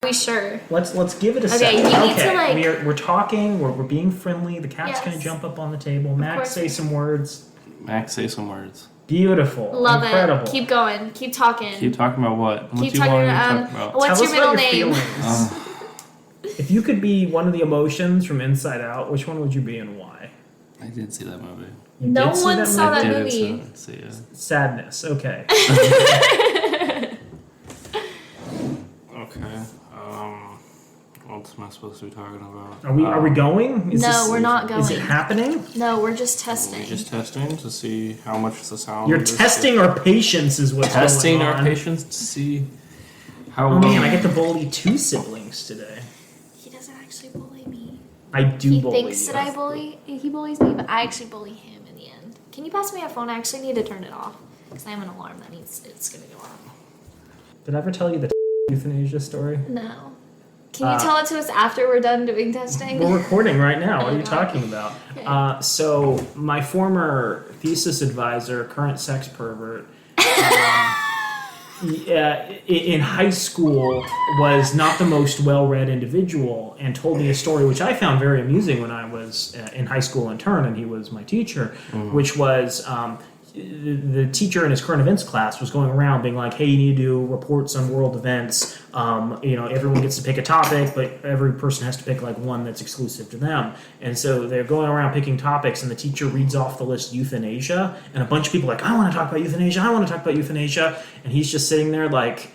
we sure? Let's give it a Okay, second. you need to, like... We're talking. We're being friendly. The cat's gonna jump up on the table. Max, say some words. Max, say some words. Beautiful. Love Incredible. it. Keep going. Keep talking. Keep talking about what? Keep talking about. What's your middle name? If you could be one of the emotions from Inside Out, which one would you be and why? I did see that movie. No one saw that movie. See it. Sadness. Okay. Okay. What am I supposed to be talking about? Are we going? We're not going. Is it happening? No, we're just testing. We're just testing to see how much the sound. You're testing our patience, is what's going on. Testing our patience to see how. Oh man, I get to bully 2 siblings today. He doesn't actually bully me. I do bully you. He thinks that he bullies me, but I actually bully him in the end. Can you pass me a phone? I actually need to turn it off because I have an alarm that it's going to go off. Did I ever tell you the euthanasia story? No. Can you tell it to us after we're done doing testing? We're recording right now. What are you talking about? Okay. So my former thesis advisor, current sex pervert, in high school was not the most well-read individual and told me a story which I found very amusing when I was in high school intern and he was my teacher, which was the teacher in his current events class was going around being like, hey, you need to do reports on world events. Everyone gets to pick a topic, but every person has to pick like one that's exclusive to them. And so they're going around picking topics, and the teacher reads off the list euthanasia, and a bunch of people are like, I want to talk about euthanasia, I want to talk about euthanasia. And he's just sitting there like,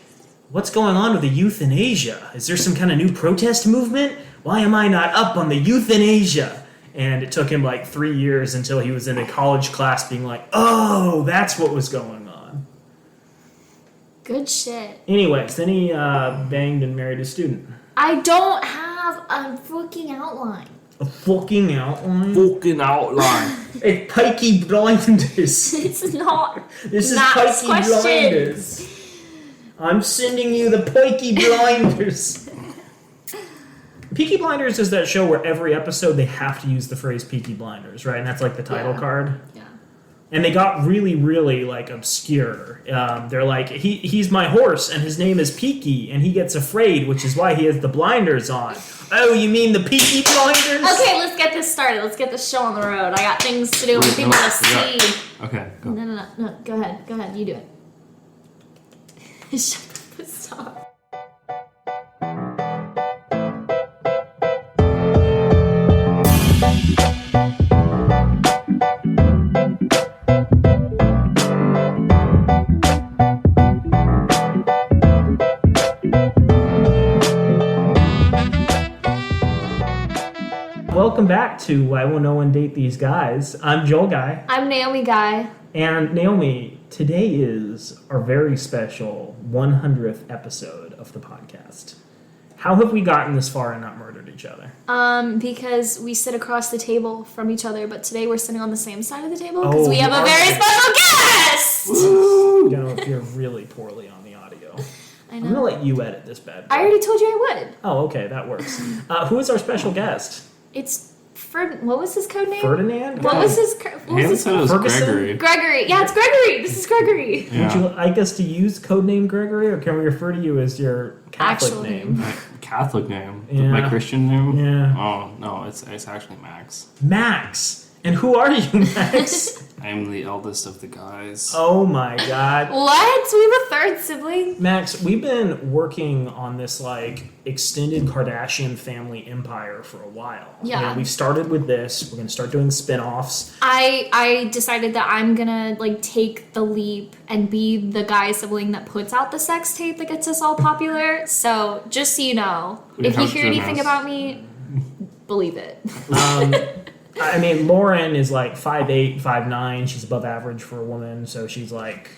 what's going on with the euthanasia? Is there some kind of new protest movement? Why am I not up on the euthanasia? And it took him like 3 years until he was in a college class being like, oh, that's what was going on. Good shit. Anyways, then he banged and married a student. I don't have a fucking outline. A fucking outline? Fucking outline. It's Pikey Blinders. It's not. This is Pikey Blinders. I'm sending you the Pikey Blinders. Peaky Blinders is that show where every episode they have to use the phrase Peaky Blinders, right? And that's like the title card. Yeah. And they got really, really like obscure. They're like, he's my horse and his name is Peaky and he gets afraid, which is why he has the blinders on. Oh, you mean the Peaky Blinders? Okay, let's get this started. Let's get this show on the road. I got things to do and people to see. Okay, go. No. Go ahead. You do it. Shut up. Stop. Welcome back to Why Will No One Date These Guys? I'm Joel Guy. I'm Naomi Guy. And Naomi, today is our very special 100th episode of the podcast. How have we gotten this far and not murdered each other? Because we sit across the table from each other, but today we're sitting on the same side of the table because we have a very special guest! You're going to appear really poorly on the audio. I know. I'm going to let you edit this bad boy. I already told you I would. Oh, okay, that works. Who is our special guest? It's what was his code name? Ferdinand? What was his Ferguson? Gregory. Gregory. Yeah, it's Gregory. This is Gregory. Yeah. Would you like us to use codename Gregory, or can we refer to you as your Catholic Actual name? Catholic name? Yeah. My Christian name? Yeah. Oh, no, it's actually Max. Max! And who are you, Max? I am the eldest of the guys. Oh my god. What? We have a third sibling? Max, we've been working on this like extended Kardashian family empire for a while. Yeah. And we've started with this. We're going to start doing spin-offs. I decided that I'm gonna like take the leap and be the guy sibling that puts out the sex tape that gets us all popular. So just so you know, if you hear anything about me, believe it. I mean, Lauren is like 5'8", 5'9". She's above average for a woman, so she's like,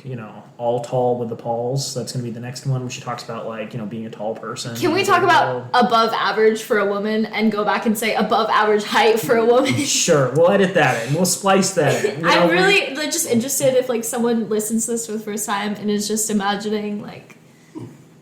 all tall with the Pauls. That's going to be the next one where she talks about like, being a tall person. Can we talk about above average for a woman and go back and say above average height for a woman? Sure, we'll edit that in. We'll splice that in. I'm really just interested if like someone listens to this for the first time and is just imagining like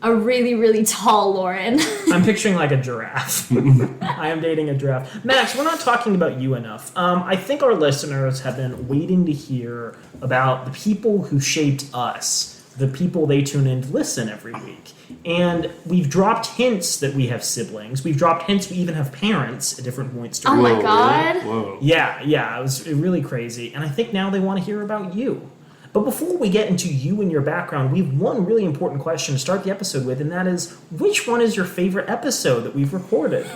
a really, really tall Lauren. I'm picturing like a giraffe. I am dating a giraffe. Max, we're not talking about you enough. I think our listeners have been waiting to hear about the people who shaped us. the people they tune in to listen every week. And we've dropped hints that we have siblings. We've dropped hints we even have parents at different points Oh during my Whoa, God. really? Whoa. Yeah, it was really crazy. And I think now they want to hear about you. But before we get into you and your background, we have one really important question to start the episode with, and that is, which one is your favorite episode that we've recorded?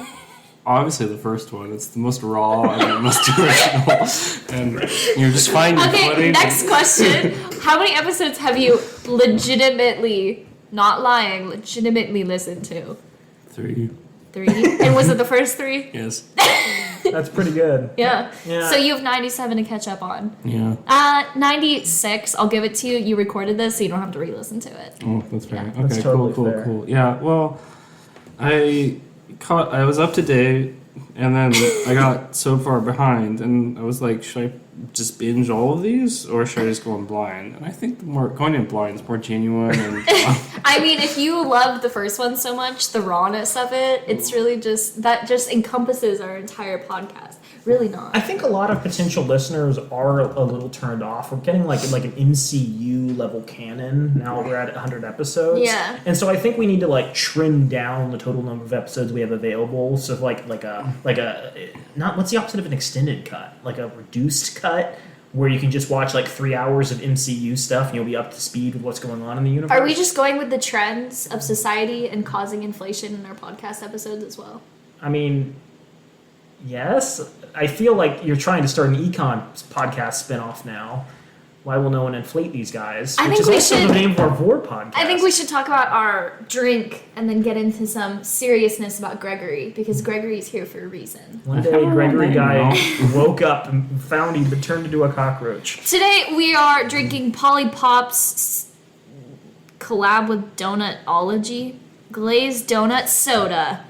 Obviously, the first one. It's the most raw and the most original. And you're just finding Okay, footage. next question. How many episodes have you legitimately, not lying, legitimately listened to? 3. 3? And was it the first 3? Yes. That's pretty good. Yeah. Yeah. So you have 97 to catch up on. Yeah. 96, I'll give it to you. You recorded this, so you don't have to re-listen to it. Oh, that's fair. Yeah. Okay, That's totally cool. fair. Cool. Yeah, well, I was up to date, and then I got so far behind, and I was like, should I just binge all of these, or should I just go in blind? And I think going in blind is more genuine and I mean, if you loved the first one so much, the rawness of it, it's really that just encompasses our entire podcast. Really not. I think a lot of potential listeners are a little turned off. We're getting like an MCU level canon now. We're at 100 episodes. Yeah. And so I think we need to like trim down the total number of episodes we have available. So like a not what's the opposite of an extended cut? Like a reduced cut where you can just watch like 3 hours of MCU stuff and you'll be up to speed with what's going on in the universe. Are we just going with the trends of society and causing inflation in our podcast episodes as well? I mean, yes. I feel like you're trying to start an econ podcast spinoff now. Why will no one inflate these guys? I Which think is we also should- the name of our Vor podcast. I think we should talk about our drink and then get into some seriousness about Gregory, because Gregory's here for a reason. One day, Gregory guy woke up and found he'd been turned into a cockroach. Today we are drinking Polly Pop's collab with Donutology glazed donut soda.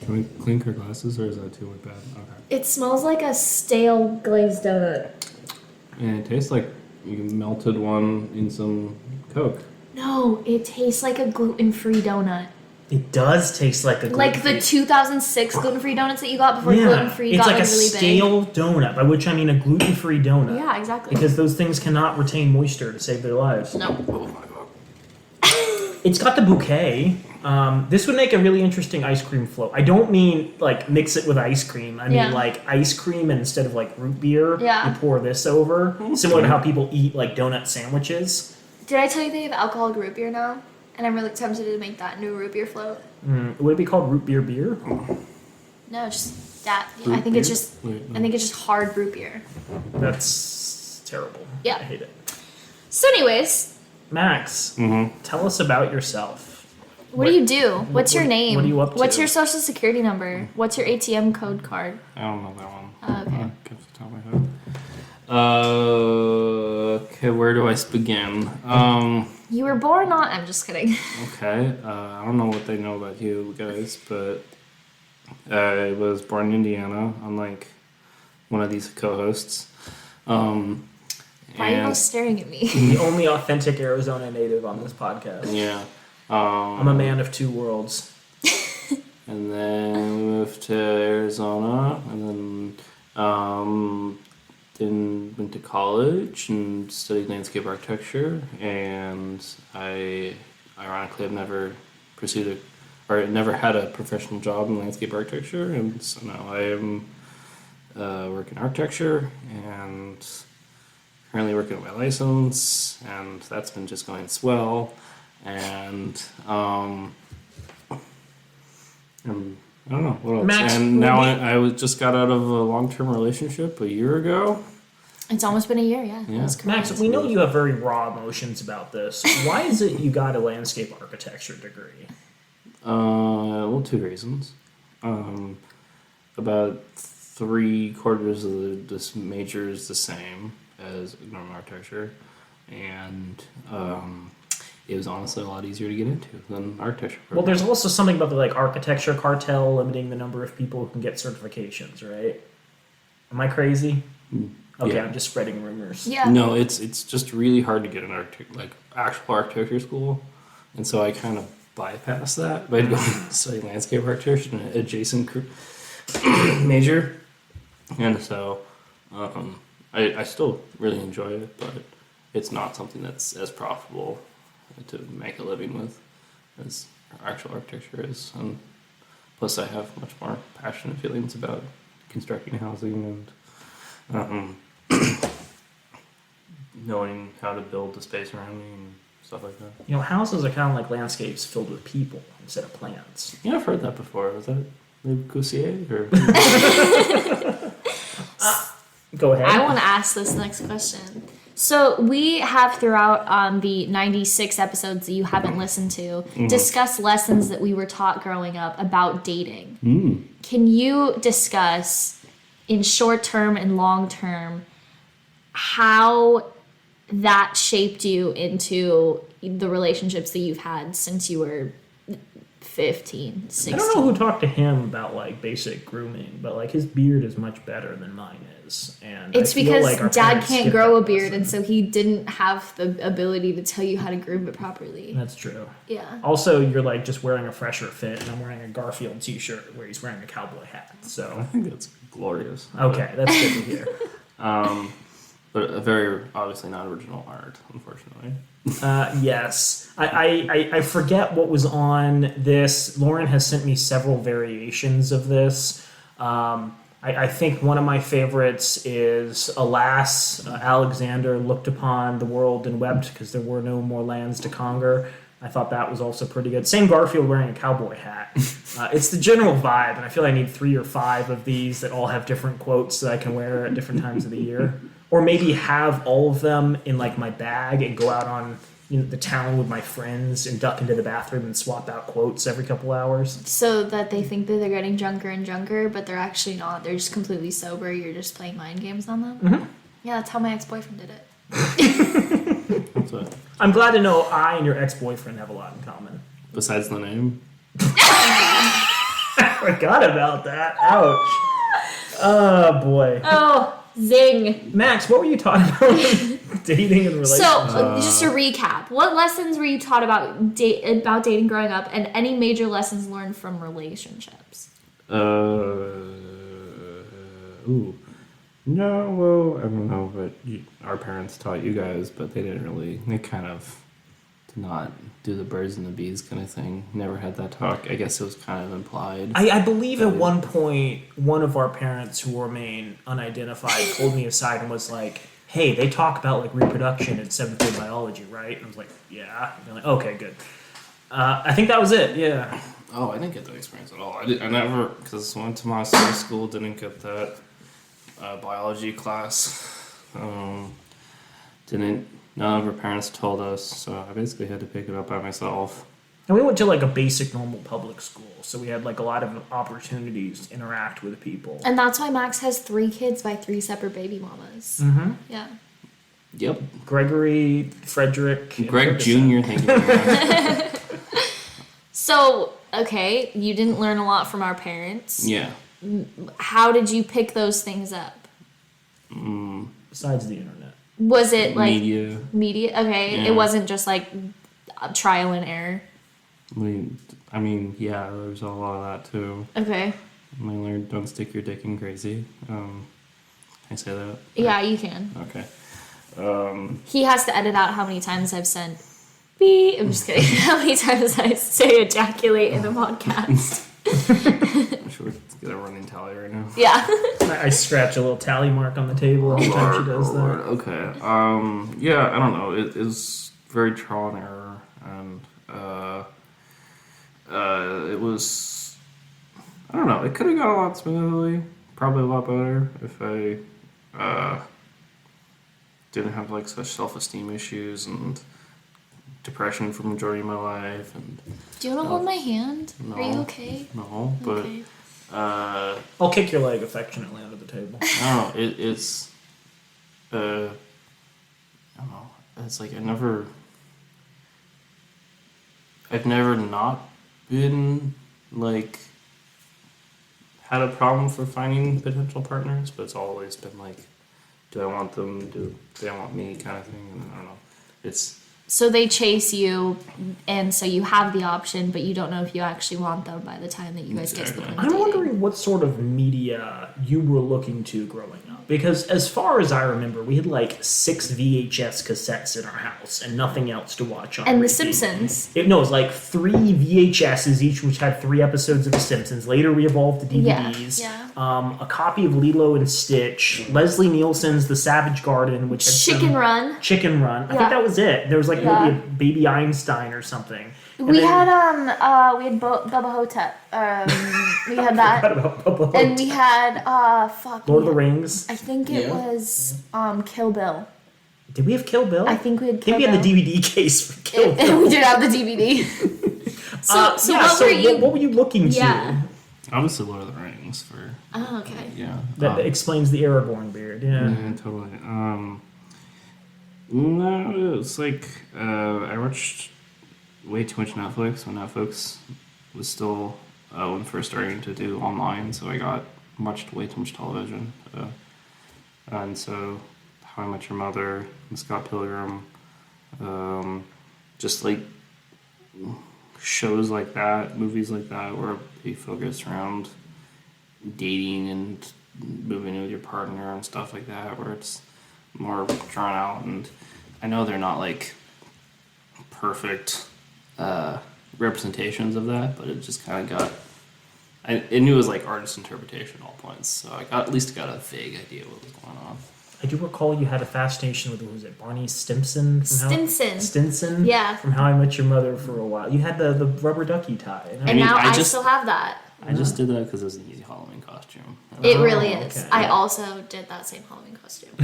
Can we clink our glasses, or is that too bad? Okay. It smells like a stale glazed donut. And it tastes like you melted one in some Coke. No, it tastes like a gluten-free donut. It does taste like a Like the 2006 gluten-free donuts that you got before gluten-free it's got like a really stale donut, by which I mean a gluten-free donut. big. Yeah, exactly. Because those things cannot retain moisture to save their lives. No. Oh my god. It's got the bouquet. This would make a really interesting ice cream float. I don't mean like mix it with ice cream. I mean Yeah. like ice cream, and instead of like root beer, Yeah. you pour this over. Similar to how people eat like donut sandwiches. Did I tell you they have alcoholic root beer now? And I'm really tempted to make that into a root beer float. Would it be called root beer beer? No, just that. Root I think it's beer? just. Wait, no. I think it's just hard root beer. That's terrible. Yeah. I hate it. So, anyways, Max, tell us about yourself. what do you do? What's your what- name? what are you up What's to? your social security number? What's your ATM code card? I don't know that one. Oh, okay. Off the top of my head. Okay, where do I begin? You were born on. I'm just kidding. Okay, I don't know what they know about you guys, but I was born in Indiana, unlike one of these co-hosts. Why are you both staring at me? The only authentic Arizona native on this podcast. Yeah. I'm a man of two worlds. And then we moved to Arizona, and then went to college and studied landscape architecture. And I, ironically, have never never had a professional job in landscape architecture. And so now I am working architecture and currently working on my license, and that's been just going swell. And I don't know what else. Max, and now I just got out of a long-term relationship a year ago. It's almost been a year, yeah. Yeah. That's correct. Max, we know you have very raw emotions about this. Why is it you got a landscape architecture degree? Well, 2 reasons. About 3/4 of this major is the same as normal architecture, and it was honestly a lot easier to get into than architecture. Well, there's also something about the like architecture cartel limiting the number of people who can get certifications, right? Am I crazy? Okay, Yeah. I'm just spreading rumors. Yeah. No, it's just really hard to get an actual architecture school, and so I kind of bypassed that by going to study landscape architecture in an adjacent major, and so I still really enjoy it, but it's not something that's as profitable to make a living with as actual architecture is. And plus, I have much more passionate feelings about constructing housing and knowing how to build the space around me and stuff like that. You know, houses are kind of like landscapes filled with people instead of plants. Yeah, I've heard that before. Was that Le Corbusier? Or? Go ahead. I want to ask this next question. So we have throughout the 96 episodes that you haven't listened to discussed lessons that we were taught growing up about dating. Can you discuss in short term and long term how that shaped you into the relationships that you've had since you were 15, 16? I don't know who talked to him about like basic grooming, but like his beard is much better than mine is, and it's I feel because like our Dad parents can't skipped grow a that beard, lesson. and so he didn't have the ability to tell you how to groom it properly. That's true. Yeah. Also, you're like just wearing a fresher fit, and I'm wearing a Garfield T-shirt where he's wearing a cowboy hat. I So think that's glorious. okay, that's good to hear. But a very obviously not original art, unfortunately. Yes, I forget what was on this. Lauren has sent me several variations of this. I think one of my favorites is, alas, Alexander looked upon the world and wept because there were no more lands to conquer. I thought that was also pretty good. Same Garfield wearing a cowboy hat. It's the general vibe, and I feel I need 3 or 5 of these that all have different quotes that I can wear at different times of the year. Or maybe have all of them in like my bag and go out on the town with my friends and duck into the bathroom and swap out quotes every couple hours. So that they think that they're getting drunker and drunker, but they're actually not. They're just completely sober. You're just playing mind games on them. Mm-hmm. Yeah, that's how my ex-boyfriend did it. That's what, I'm glad to know I and your ex-boyfriend have a lot in common. besides the name. I forgot about that. Ouch. Oh, boy. Oh, zing. Max, what were you talking about dating and relationships? So, just to recap, what lessons were you taught about dating growing up, and any major lessons learned from relationships? No, well, I don't know, but our parents taught you guys, but they didn't really, they kind of did not do the birds and the bees kind of thing. Never had that talk. I guess it was kind of implied. I believe at one point, one of our parents who remain unidentified pulled me aside and was like, hey, they talk about like reproduction in 7th grade biology, right? And I was like, yeah. And they're like, okay, good. I think that was it, yeah. Oh, I didn't get that experience at all. I never, because I went to Montessori school, didn't get that biology class. None of our parents told us, so I basically had to pick it up by myself. And we went to like a basic normal public school, so we had like a lot of opportunities to interact with people. And that's why Max has 3 kids by 3 separate baby mamas. Mm-hmm. Yeah. Yep. Gregory, Frederick, and Greg Ferguson. Jr., thank you very much. So, okay, you didn't learn a lot from our parents. Yeah. How did you pick those things up? Besides the internet. Was it like Media. Okay, Yeah. it wasn't just like trial and error. I mean, yeah, there's a lot of that too. Okay. I learned don't stick your dick in crazy. Can I say that? Yeah, you can. Okay. He has to edit out how many times I've sent beep. I'm just kidding. How many times I say ejaculate in a podcast. I'm sure it's get a running tally right now. Yeah. I scratch a little tally mark on the table every time she does that. Okay. Yeah, I don't know. It is very trial and error, and it was. I don't know. It could have gone a lot smoothly. Probably a lot better if I didn't have like such self-esteem issues and depression for the majority of my life. And Do you want to hold my hand? No. Are you okay? no, but Okay. I'll kick your leg affectionately under the table. I don't know. It's I don't know. It's like I've never not been like had a problem for finding potential partners, but it's always been like, do I want them? Do they want me? Kind of thing. And I don't know. It's So they chase you, and so you have the option, but you don't know if you actually want them by the time that you guys get to the Exactly. point of I'm dating. wondering what sort of media you were looking to growing up. Because as far as I remember, we had like 6 VHS cassettes in our house and nothing else to watch on. And The repeat. Simpsons. It was like 3 VHSs each, which had 3 episodes of The Simpsons. Later, we evolved to DVDs. Yeah. A copy of Lilo and Stitch. Leslie Nielsen's The Savage Garden, which had Chicken Run. Chicken Run. I Yeah. think that was it. There was like Yeah. maybe a Baby Einstein or something. And We then- had Bubba Hotep. We had that. Forgot about Bubba And we Hotep. had Lord of the Rings. I think it was Kill Bill. Did we have Kill Bill? I think we had I think Kill we had Bill. the DVD case for Kill Bill. We did have the DVD. So what were you looking to? Yeah. Obviously, Lord of the Rings for Oh, okay. yeah. That explains the Aragorn beard. Yeah. Yeah, totally. No, it's like I watched way too much Netflix when Netflix was still when first starting to do online. So I watched way too much television, and so How I Met Your Mother and Scott Pilgrim, just like shows like that, movies like that, where they focus around dating and moving in with your partner and stuff like that, where it's more drawn out. And I know they're not like perfect representations of that, but it just kind of got. I knew it was like artist interpretation at all points, so I at least got a vague idea what was going on. I do recall you had a fascination with, who was it, Barney Stinson? Stinson? Yeah. From How I Met Your Mother for a while. You had the rubber ducky tie. And mean, now I I just- still have that. I just did that because it was an easy Halloween costume. It Oh, really is. okay. I also did that same Halloween costume.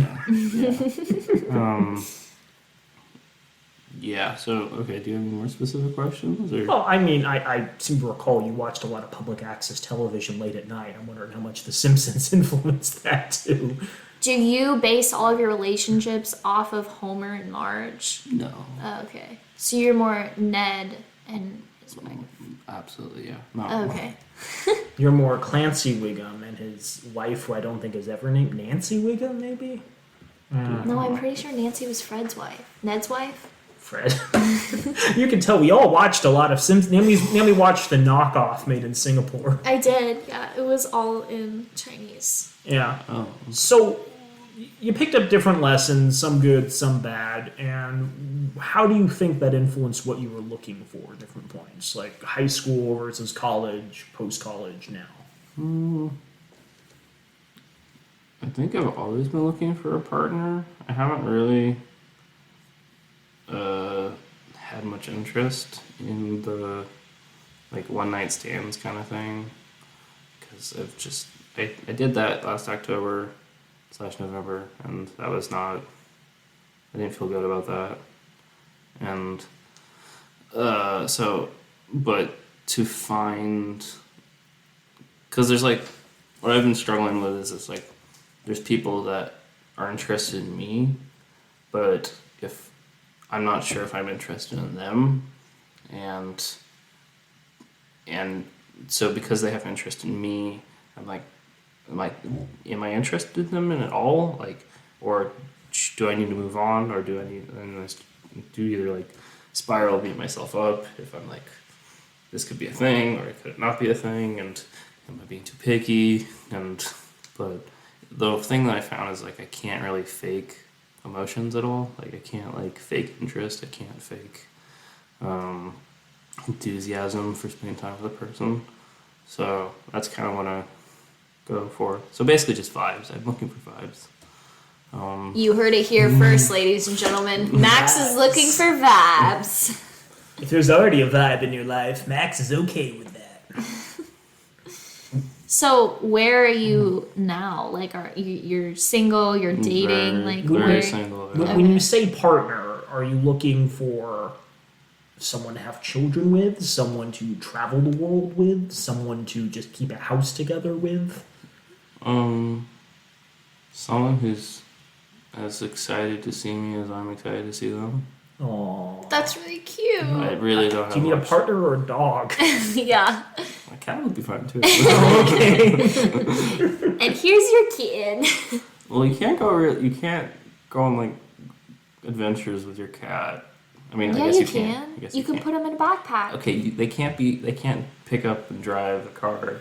Yeah. So, okay, do you have any more specific questions? Or? Well, I mean, I seem to recall you watched a lot of public access television late at night. I'm wondering how much The Simpsons influenced that, too. Do you base all of your relationships off of Homer and Marge? No. Oh, okay. So you're more Ned and his wife. Absolutely, yeah. No. Okay. You're more Clancy Wiggum and his wife, who I don't think is ever named Nancy Wiggum, maybe? No, I'm pretty sure Nancy was Fred's wife. Ned's wife? Fred. You can tell we all watched a lot of Simpsons. Naomi watched the knockoff made in Singapore. I did, yeah. It was all in Chinese. Yeah. Oh. So you picked up different lessons, some good, some bad, and how do you think that influenced what you were looking for at different points? Like high school versus college, post-college now? I think I've always been looking for a partner. I haven't really had much interest in the like one night stands kind of thing, because I've just I did that last October/November, and that was not. I didn't feel good about that, and but to find, because there's like what I've been struggling with is it's like there's people that are interested in me, but if I'm not sure if I'm interested in them, and so because they have interest in me, I'm like, am I interested in them at all? Like, or do I need to move on, or do I need do either like spiral, beat myself up if I'm like, this could be a thing, or it could not be a thing, and am I being too picky? But the thing that I found is like I can't really fake emotions at all. Like I can't like fake interest. I can't fake enthusiasm for spending time with a person. So that's kind of what I go for. So basically just vibes. I'm looking for vibes. You heard it here first, ladies and gentlemen. Max is looking for vibes. If there's already a vibe in your life, Max is okay with that. So where are you now? Like, you're single? You're dating? Very single. When you say partner, are you looking for someone to have children with, someone to travel the world with, someone to just keep a house together with? Someone who's as excited to see me as I'm excited to see them. Aww. That's really cute. I really don't have Do you need a much. partner or a dog? Yeah. My cat would be fine too. And here's your kid. Well, you can't go on like adventures with your cat. I mean, I Yeah, guess you can. can. I guess You can can. put them in a backpack. Okay, they can't pick up and drive a car.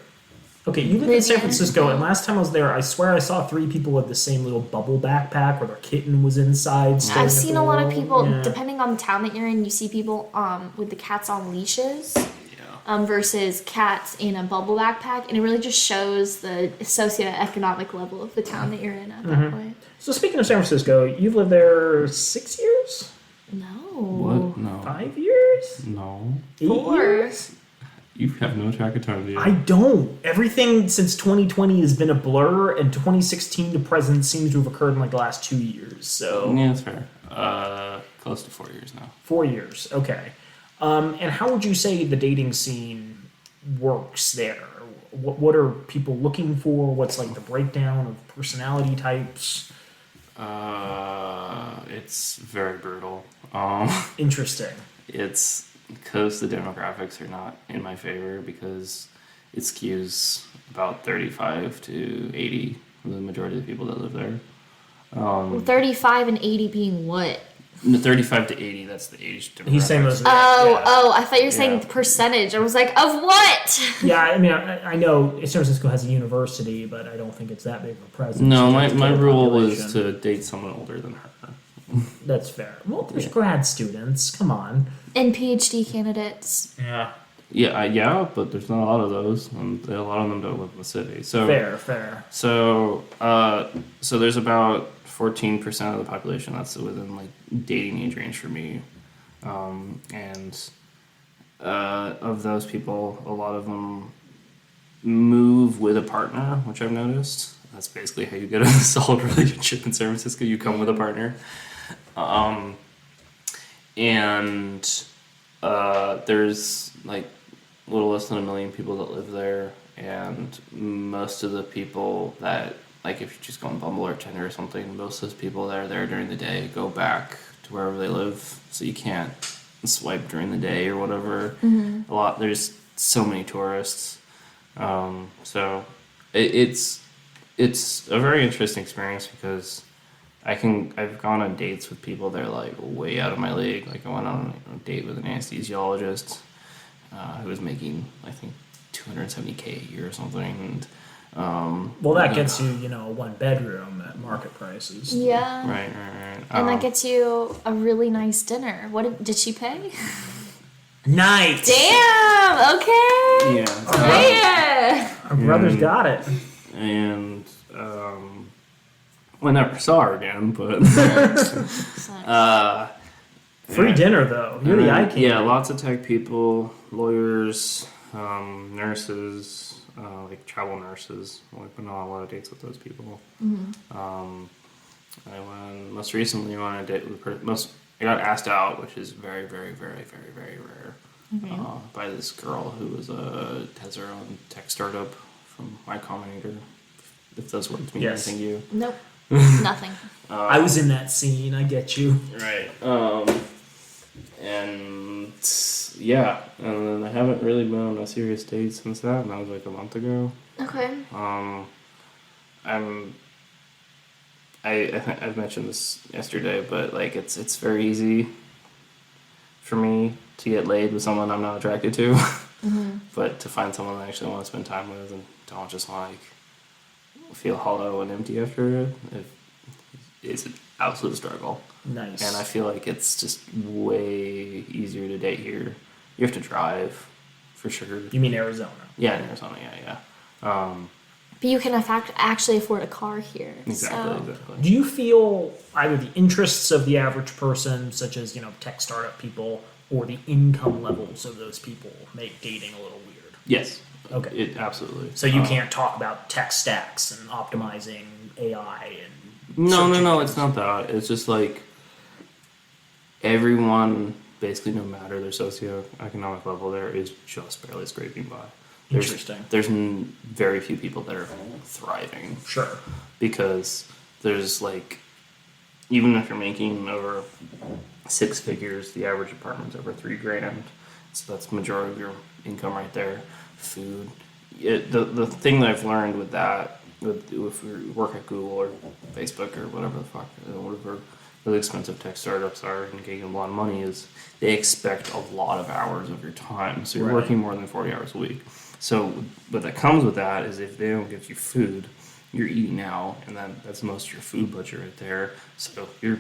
Okay, you live in San Francisco, and last time I was there, I swear I saw 3 people with the same little bubble backpack where their kitten was inside. I've seen a lot of people, depending on the town that you're in, you see people with the cats on leashes. Versus cats in a bubble backpack, and it really just shows the socioeconomic level of the town that you're in at that point. So speaking of San Francisco, you've lived there 6 years? No. What? No. 5 years? No. 8 years? You have no track of time, do you? I don't. Everything since 2020 has been a blur, and 2016 to present seems to have occurred in like the last 2 years. So yeah, that's fair. Close to 4 years now. 4 years, okay. And how would you say the dating scene works there? What are people looking for? What's like the breakdown of personality types? It's very brutal. Interesting. It's because the demographics are not in my favor because it skews about 35 to 80 for the majority of the people that live there. 35 and 80 being what? 35 to 80, that's the age demographic. He's saying those. I thought you were saying percentage. I was like, of what? Yeah, I mean, I know San Francisco has a university, but I don't think it's that big of a presence. No, my rule was to date someone older than her. That's fair. Well, there's grad students. Come on. And PhD candidates. Yeah. Yeah, but there's not a lot of those, and a lot of them don't live in the city. So fair. So there's about 14% of the population that's within like dating age range for me, and of those people, a lot of them move with a partner, which I've noticed. That's basically how you get a solid relationship in San Francisco. You come with a partner, and there's like a little less than 1 million people that live there, and most of the people that, like, if you just go on Bumble or Tinder or something, most of those people that are there during the day go back to wherever they live, so you can't swipe during the day or whatever. There's so many tourists, so it's a very interesting experience because I've gone on dates with people that are like way out of my league. Like I went on a date with an anesthesiologist who was making, I think, $270K a year or something. And well, that gets you, a 1-bedroom at market prices. Yeah. Right. And that gets you a really nice dinner. What did she pay? Nice. Damn. Okay. Yeah. Our brother's got it. And I never saw her again, but free dinner though. You're the eye candy. Yeah, lots of tech people, lawyers, nurses, like travel nurses. I've been on a lot of dates with those people. I went most recently on a date with I got asked out, which is very, very, very, very, very rare, by this girl who has her own tech startup from Y Combinator. If those words mean anything to you. Nope. Nothing. I was in that scene. I get you. Right. And yeah, and then I haven't really been on a serious date since that, and that was like a month ago. Okay. I've mentioned this yesterday, but like it's very easy for me to get laid with someone I'm not attracted to, but to find someone I actually want to spend time with and don't just like feel hollow and empty after it is an absolute struggle. Nice. And I feel like it's just way easier to date here. You have to drive, for sure. You mean Arizona? Yeah, in Arizona, yeah. But you can actually afford a car here. Exactly. Do you feel either the interests of the average person, such as, tech startup people, or the income levels of those people make dating a little weird? Yes. Okay. Absolutely. So you can't talk about tech stacks and optimizing AI and... No, it's not that. It's just like everyone, basically no matter their socioeconomic level, there is just barely scraping by. Interesting. There's very few people that are thriving. Sure. Because there's like, even if you're making over 6 figures, the average apartment's over $3,000. So that's the majority of your income right there. Food. The thing that I've learned with that, if we work at Google or Facebook or whatever the fuck, whatever really expensive tech startups are and getting a lot of money, is they expect a lot of hours of your time. So you're working more than 40 hours a week. So what that comes with that is if they don't give you food, you're eating out, and that's most of your food budget right there. So you're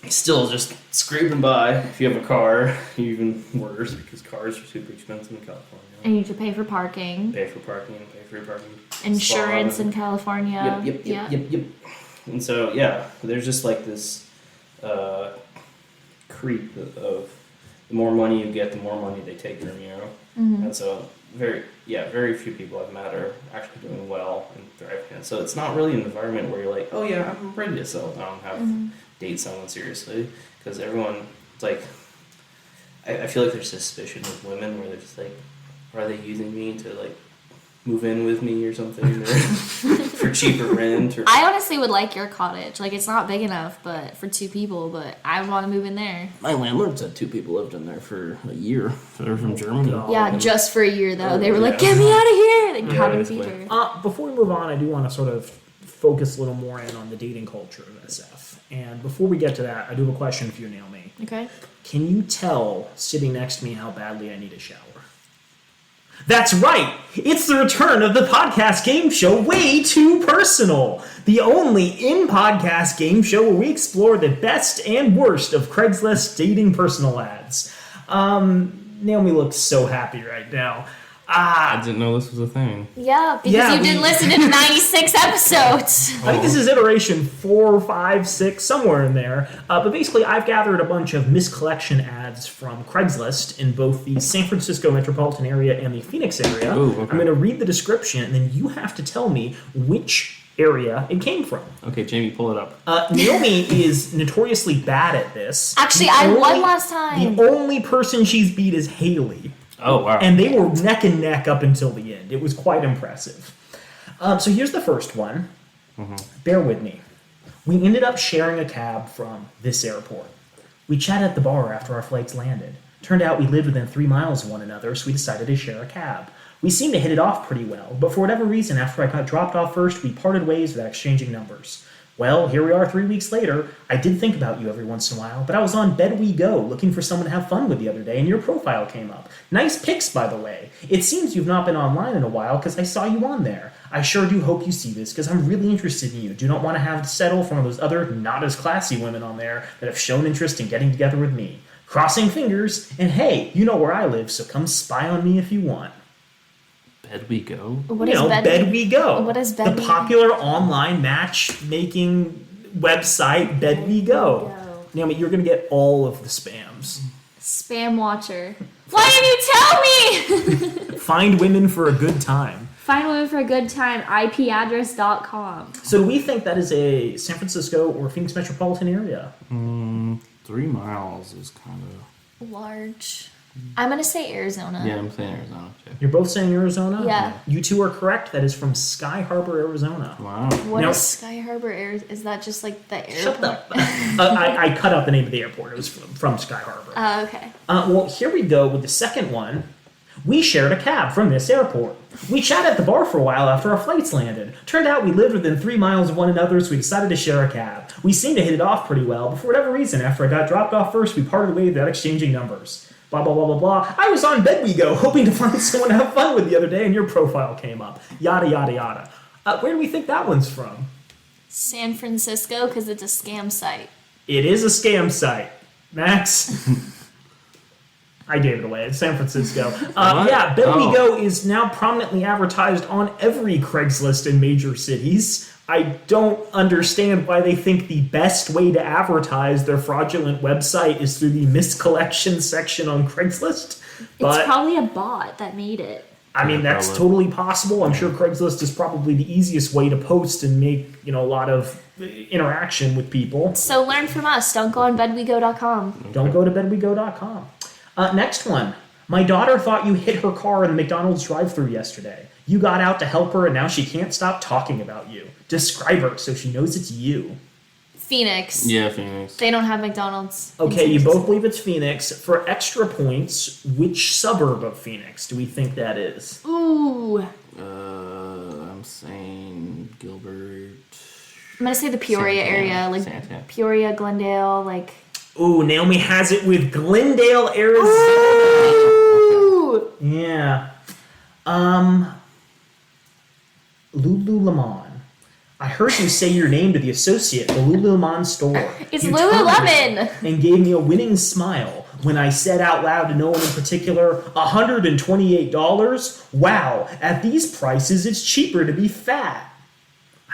still just scraping by. If you have a car, even worse because cars are super expensive in California. And you need to pay for parking. Pay for parking, pay for your parking. Insurance spot. in California. Yep. And so, yeah, there's just like this creep of the more money you get, the more money they take from you. Mm-hmm. And so, very few people I've met are actually doing well and thriving. And so it's not really an environment where you're like, oh yeah, I'm ready to settle down and date someone seriously. Because everyone, it's like, I feel like there's suspicion with women where they're just like, are they using me to like move in with me or something, or for cheaper rent? Or I honestly would like your cottage. Like, it's not big enough, but for 2 people. But I would want to move in there. my landlord said 2 people lived in there for a year. They're from Germany. Yeah, just for a year though. They were like, Yeah. "Get me out of here!" They Yeah, had to basically. feed her. Before we move on, I do want to sort of focus a little more in on the dating culture of SF. And before we get to that, I do have a question for you, Naomi. Okay. Can you tell sitting next to me how badly I need a shower? That's right! It's the return of the podcast game show Way Too Personal! The only in-podcast game show where we explore the best and worst of Craigslist dating personal ads. Naomi looks so happy right now. I didn't know this was a thing. Yeah, because Yeah, you didn't listen to 96 episodes. I think this is iteration 4, 5, 6, somewhere in there. But basically, I've gathered a bunch of miscollection ads from Craigslist in both the San Francisco metropolitan area and the Phoenix area. Ooh, okay. I'm going to read the description, and then you have to tell me which area it came from. Okay, Jamie, pull it up. Naomi is notoriously bad at this. Actually, The I won only- last time. The only person she's beat is Haley. Oh, wow. And they were neck and neck up until the end. It was quite impressive. So here's the first one. Bear with me. We ended up sharing a cab from this airport. We chatted at the bar after our flights landed. Turned out we lived within 3 miles of one another, so we decided to share a cab. We seemed to hit it off pretty well, but for whatever reason, after I got dropped off first, we parted ways without exchanging numbers. Well, here we are 3 weeks later. I did think about you every once in a while, but I was on Bed We Go looking for someone to have fun with the other day, and your profile came up. Nice pics, by the way. It seems you've not been online in a while because I saw you on there. I sure do hope you see this because I'm really interested in you. Do not want to have to settle for one of those other not as classy women on there that have shown interest in getting together with me. Crossing fingers, and hey, you know where I live, so come spy on me if you want. Bed We Go? What You is know, Bed We Go. What is Bed The We- popular online matchmaking website, Bed We Go. Naomi, you're going to get all of the spams. Spam watcher. Why didn't you tell me? Find women for a good time. Find women for a good time. IPaddress.com. So do we think that is a San Francisco or Phoenix metropolitan area? 3 miles is kind of... Large. I'm gonna say Arizona. Yeah, I'm saying Arizona, too. You're both saying Arizona? Yeah. You two are correct. That is from Sky Harbor, Arizona. Wow. What Now- is Sky Harbor Air? Is that just like the airport? Shut up. I cut out the name of the airport. It was from Sky Harbor. Oh, okay. Well, here we go with the second one. We shared a cab from this airport. We chatted at the bar for a while after our flights landed. Turned out we lived within 3 miles of one another, so we decided to share a cab. We seemed to hit it off pretty well, but for whatever reason, after I got dropped off first, we parted ways without exchanging numbers. Blah, blah, blah, blah, blah. I was on Bed We Go, hoping to find someone to have fun with the other day, and your profile came up. Yada, yada, yada. Where do we think that one's from? San Francisco, because it's a scam site. It is a scam site. Max? I gave it away. It's San Francisco. Yeah, Bed We Go is now prominently advertised on every Craigslist in major cities. I don't understand why they think the best way to advertise their fraudulent website is through the miscollection section on Craigslist. But It's probably a bot that made it. I mean, Yeah, that's probably. totally possible. I'm sure Craigslist is probably the easiest way to post and make, a lot of interaction with people. So learn from us. Don't go on bedwego.com. Don't go to bedwego.com. Next one. My daughter thought you hit her car in the McDonald's drive-thru yesterday. You got out to help her, and now she can't stop talking about you. Describe her so she knows it's you. Phoenix. Yeah, Phoenix. They don't have McDonald's. in Okay, San you Francisco. both believe it's Phoenix. For extra points, which suburb of Phoenix do we think that is? Ooh. I'm saying Gilbert. I'm gonna say the Peoria Santana. area, like Santana. Peoria, Glendale, like. Ooh, Naomi has it with Glendale, Arizona. Ooh. Yeah. Lululemon. I heard you say your name to the associate at the Lululemon store. It's You Lululemon! turned and gave me a winning smile when I said out loud to no one in particular, $128? Wow, at these prices, it's cheaper to be fat.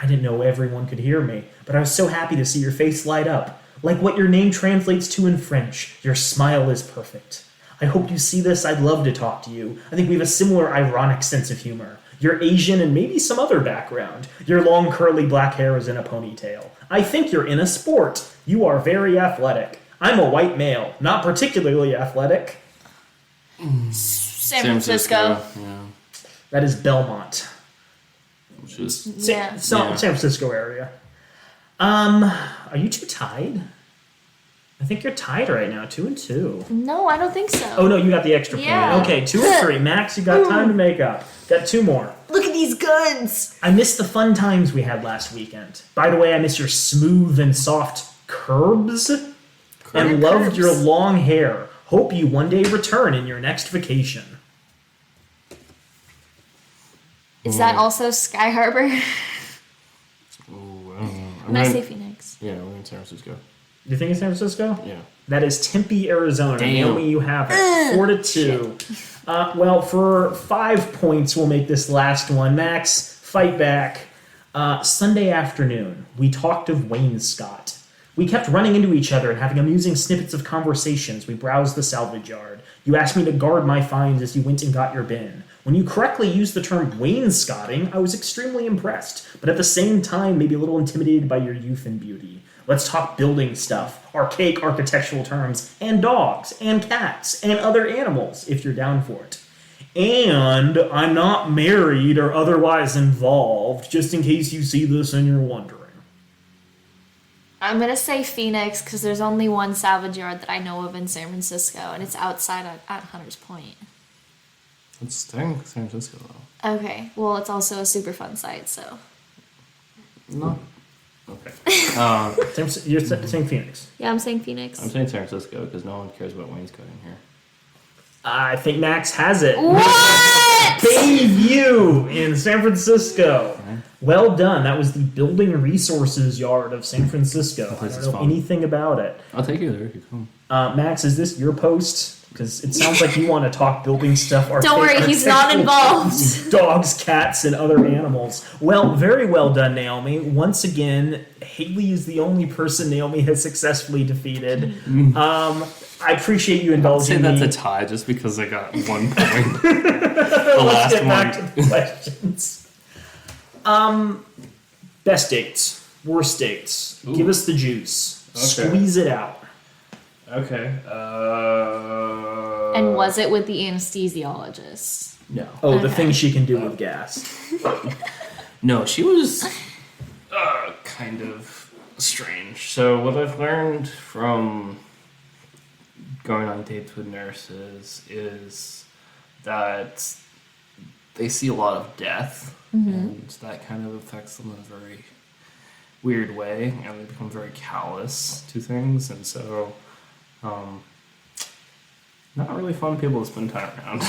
I didn't know everyone could hear me, but I was so happy to see your face light up. Like what your name translates to in French, your smile is perfect. I hope you see this. I'd love to talk to you. I think we have a similar ironic sense of humor. You're Asian and maybe some other background. Your long curly black hair is in a ponytail. I think you're in a sport. You are very athletic. I'm a white male, not particularly athletic. San Francisco. Yeah. That is Belmont. Which is San Francisco area. Are you two tied? I think you're tied right now, 2-2. No, I don't think so. Oh no, you got the extra Yeah. point. Okay, 2 or 3. Max, you got time to make up. Got 2 more. Look at these guns! I missed the fun times we had last weekend. By the way, I miss your smooth and soft curbs. And loved your long hair. Hope you one day return in your next vacation. Is that also Sky Harbor? Ooh, I don't know. And I say Phoenix. Yeah, we're in San Francisco. Do you think it's San Francisco? Yeah. That is Tempe, Arizona. Damn. Naomi, you have it. 4-2. Well, for 5 points, we'll make this last one. Max, fight back. Sunday afternoon, we talked of wainscot. We kept running into each other and having amusing snippets of conversations. We browsed the salvage yard. You asked me to guard my finds as you went and got your bin. When you correctly used the term wainscoting, I was extremely impressed, but at the same time, maybe a little intimidated by your youth and beauty. Let's talk building stuff, archaic architectural terms, and dogs, and cats, and other animals, if you're down for it. And I'm not married or otherwise involved, just in case you see this and you're wondering. I'm gonna say Phoenix because there's only one salvage yard that I know of in San Francisco, and it's outside at Hunter's Point. It's San Francisco, though. Okay, well, it's also a super fun site, so. No. Okay. You're saying Phoenix. Yeah, I'm saying Phoenix. I'm saying San Francisco because no one cares about wainscoting here. I think Max has it. What? Bayview in San Francisco. Well done. That was the Building Resources Yard of San Francisco. I don't know anything about it. I'll take you there if you come. Max, is this your post? Because it sounds like you want to talk building stuff. Don't worry, he's not involved. Dogs, cats, and other animals. Well, very well done, Naomi. Once again, Haley is the only person Naomi has successfully defeated. I appreciate you indulging me. I'd say that's a tie just because I got 1 point. The Let's last get back one. to the questions. Best dates, worst dates. Ooh. Give us the juice. Okay. Squeeze it out. Okay. And was it with the anesthesiologist? No. Oh, the thing she can do with gas. No, she was kind of strange. So what I've learned from going on dates with nurses is that they see a lot of death, and that kind of affects them in a very weird way, and they become very callous to things, and so not really fun people to spend time around.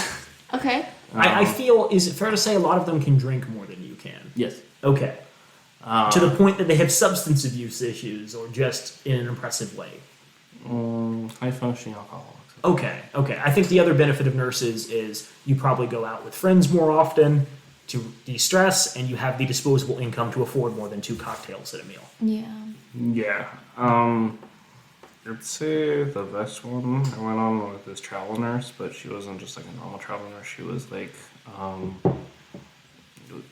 Okay. I feel, is it fair to say a lot of them can drink more than you can? Yes. Okay. To the point that they have substance abuse issues, or just in an impressive way? High functioning alcoholics. Okay. I think the other benefit of nurses is you probably go out with friends more often to de-stress, and you have the disposable income to afford more than 2 cocktails at a meal. Yeah. Yeah. I'd say the best one I went on with this travel nurse, but she wasn't just like a normal travel nurse. She was like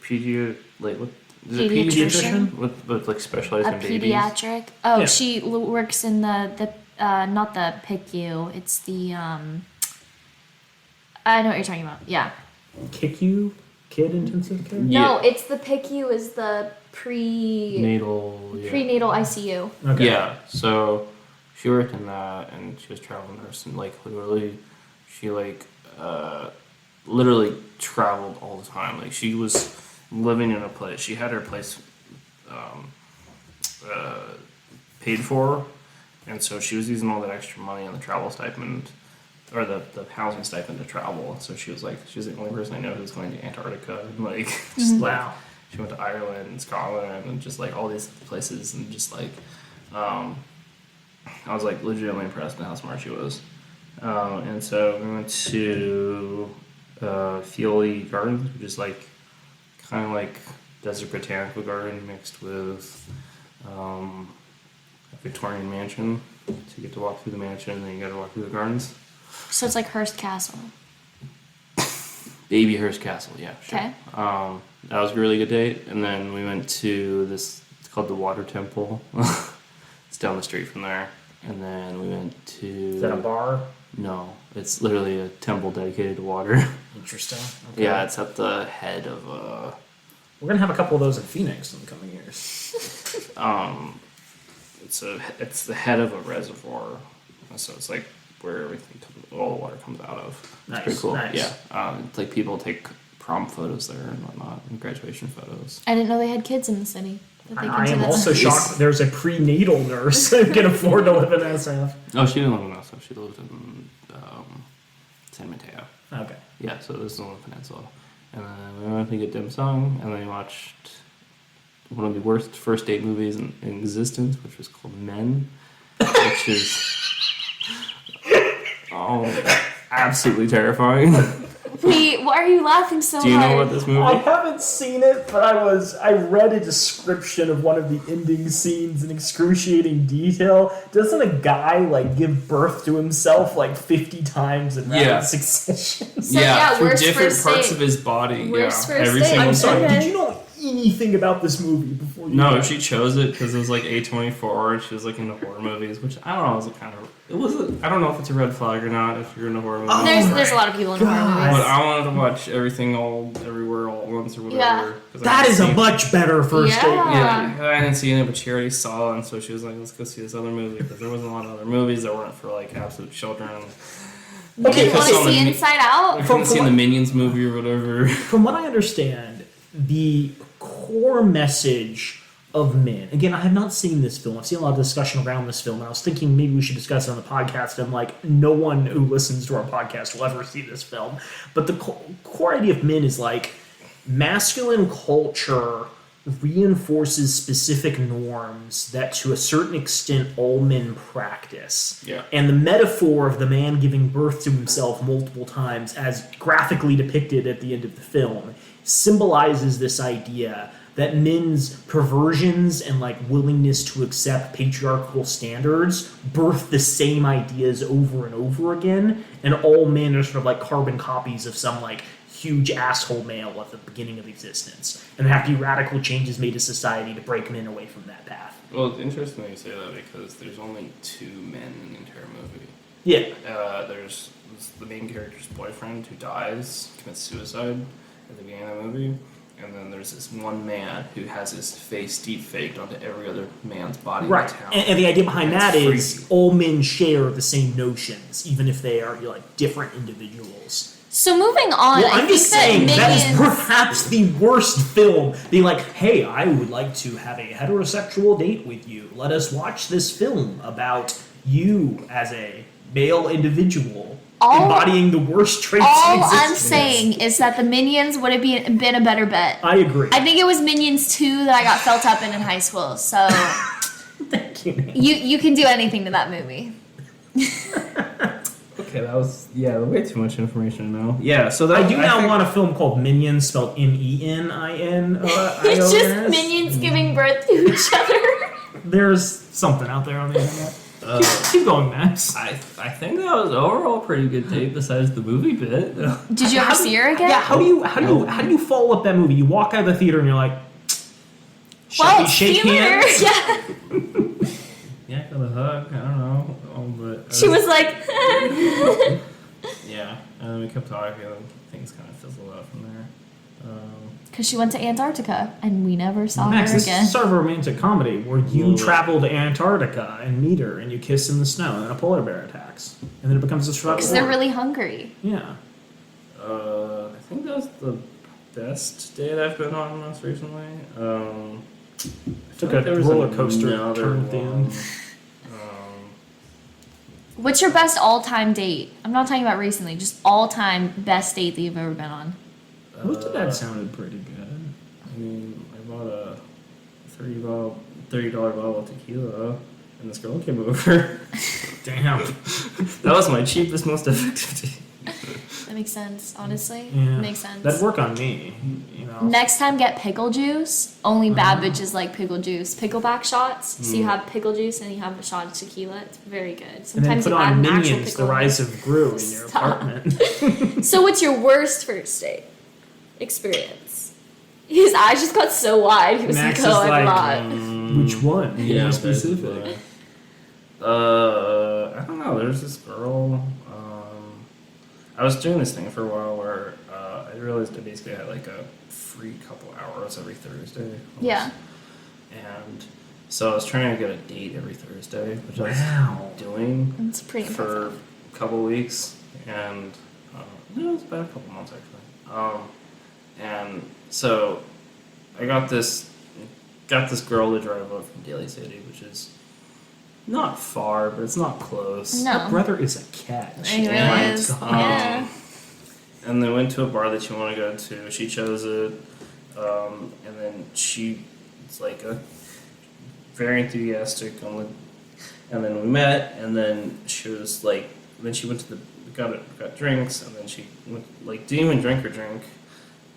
Pediatrician? with like specialized A in babies. pediatric. Oh, Yeah. she works in the not the PICU. It's the I know what you're talking about. Yeah. KICU? Kid intensive care? No, it's the PICU is the Natal. Yeah. prenatal ICU. Okay. Yeah. So she worked in that, and she was a travel nurse, and like literally, she literally traveled all the time. Like she was living in a place. She had her place paid for, and so she was using all that extra money on the travel stipend or the housing stipend to travel. So she was the only person I know who's going to Antarctica and Wow. She went to Ireland and Scotland and just like all these places and just like I was like legitimately impressed by how smart she was. And so we went to Fioli Gardens, which is like kind of like desert botanical garden mixed with a Victorian mansion. So you get to walk through the mansion and then you got to walk through the gardens. So it's like Hearst Castle. Baby Hearst Castle, yeah, sure. Okay. That was a really good date. And then we went to this, it's called the Water Temple. It's down the street from there. And then we went to... Is that a bar? No, it's literally a temple dedicated to water. Interesting. Okay. Yeah, it's at the head of... We're going to have a couple of those in Phoenix in the coming years. It's the head of a reservoir. So it's like where all the water comes out of. It's Nice, pretty cool. nice. Yeah. It's like people take prom photos there and whatnot, and graduation photos. I didn't know they had kids in the city. I am also shocked there's a prenatal nurse who can afford to live in SF. Oh, she didn't live in SF. She lived in San Mateo. Okay. Yeah, so this is on the peninsula. And then we went to get dim sum, and then we watched one of the worst first date movies in existence, which was called Men, which is absolutely terrifying. Wait, why are you laughing so hard? Do you know about this movie? I haven't seen it, but I read a description of one of the ending scenes in excruciating detail. Doesn't a guy give birth to himself 50 times in rapid succession? So, yeah, through worst different first parts date. of his body. Worst first every date. single I'm sorry, Okay. did you know anything about this movie before you No, she chose it because it was A24 and she was into horror movies, which I don't know, I don't know if it's a red flag or not if you're into horror movies. There's a lot of people in horror movies. But I wanted to watch everything all everywhere all at once or whatever. Yeah. That is a much better first date. Yeah, I hadn't seen it, but she already saw it, and so she was like, let's go see this other movie, because there wasn't a lot of other movies that weren't for absolute children. Okay, You want to see the Inside Out? I couldn't see the Minions movie or whatever. From what I understand, the core message of Men, again, I have not seen this film. I've seen a lot of discussion around this film, and I was thinking maybe we should discuss it on the podcast, and no one who listens to our podcast will ever see this film. But the core idea of Men is masculine culture reinforces specific norms that to a certain extent all men practice. Yeah. And the metaphor of the man giving birth to himself multiple times, as graphically depicted at the end of the film, symbolizes this idea that men's perversions and willingness to accept patriarchal standards birth the same ideas over and over again, and all men are sort of carbon copies of some huge asshole male at the beginning of existence, and there have to be radical changes made to society to break men away from that path. Well, it's interesting that you say that, because there's only two men in the entire movie. Yeah. There's the main character's boyfriend who dies, commits suicide at the beginning of the movie, and then there's this one man who has his face deep faked onto every other man's body in Right. town. And the idea behind that is freaky. all men share the same notions, even if they are different individuals. So moving on, Well, I I'm think just saying that is Minions... perhaps the worst film. Being hey, I would like to have a heterosexual date with you. Let us watch this film about you as a male individual embodying the worst traits All in existence. I'm saying is that the Minions would have been a better bet. I agree. I think it was Minions 2 that I got felt up in high school, so Thank you. you can do anything to that movie. Okay, that was way too much information to know. Yeah, so that I do now want a film called Minions, spelled Menin. It's just Minions giving birth to each other. There's something out there on the internet. Keep going, Max. I think that was overall a pretty good date besides the movie bit. Did you ever see her again? Yeah, how do you follow up that movie? You walk out of the theater and you're like, Well, shake see you later. hands. Yeah. Yeah, got a hug. I don't know, but She was like, yeah, and then we kept talking, and things kind of fizzled out from there. because she went to Antarctica and we never saw Max, her this again. is sort of a romantic comedy where you Well, travel to Antarctica and meet her and you kiss in the snow and then a polar bear attacks. And then it becomes a survival Because they're horror. really hungry. Yeah. I think that was the best date I've been on most recently. Took feel like a there was roller coaster another turn at the end. one. What's your best all-time date? I'm not talking about recently, just all-time best date that you've ever been on. Most of that sounded pretty good. I mean, I bought a $30 bottle of tequila, and this girl came over. Damn. That was my cheapest, most effective date. That makes sense, honestly. Yeah. Makes sense. That'd work on me, you know. Next time, get pickle juice. Only bad bitches like pickle juice. Pickleback shots. So you have pickle juice and you have a shot of tequila. It's very good. And then Sometimes put you add on an actual Minions, pickle. The Rise of Gru in your Stop. apartment. So what's your worst first date experience? His eyes just got so wide. He was Max like, oh, is I like, forgot. Which one? Be Yeah, more specific. I don't know. There's this girl. I was doing this thing for a while where I realized I basically had like a free couple hours every Thursday. Yeah. And so I was trying to get a date every Thursday, which I Wow. was doing It's pretty for impressive. a couple weeks, and it was about a couple months actually. And so I got this girl to drive up from Daly City, which is not far, but it's not close. No. That brother is a catch. He really And, is. um, Yeah. And they went to a bar that she wanted to go to. She chose it, and then she was like very enthusiastic on the. And then we met, and then she was like, then she went to the got drinks, and then she went, like didn't even drink her drink.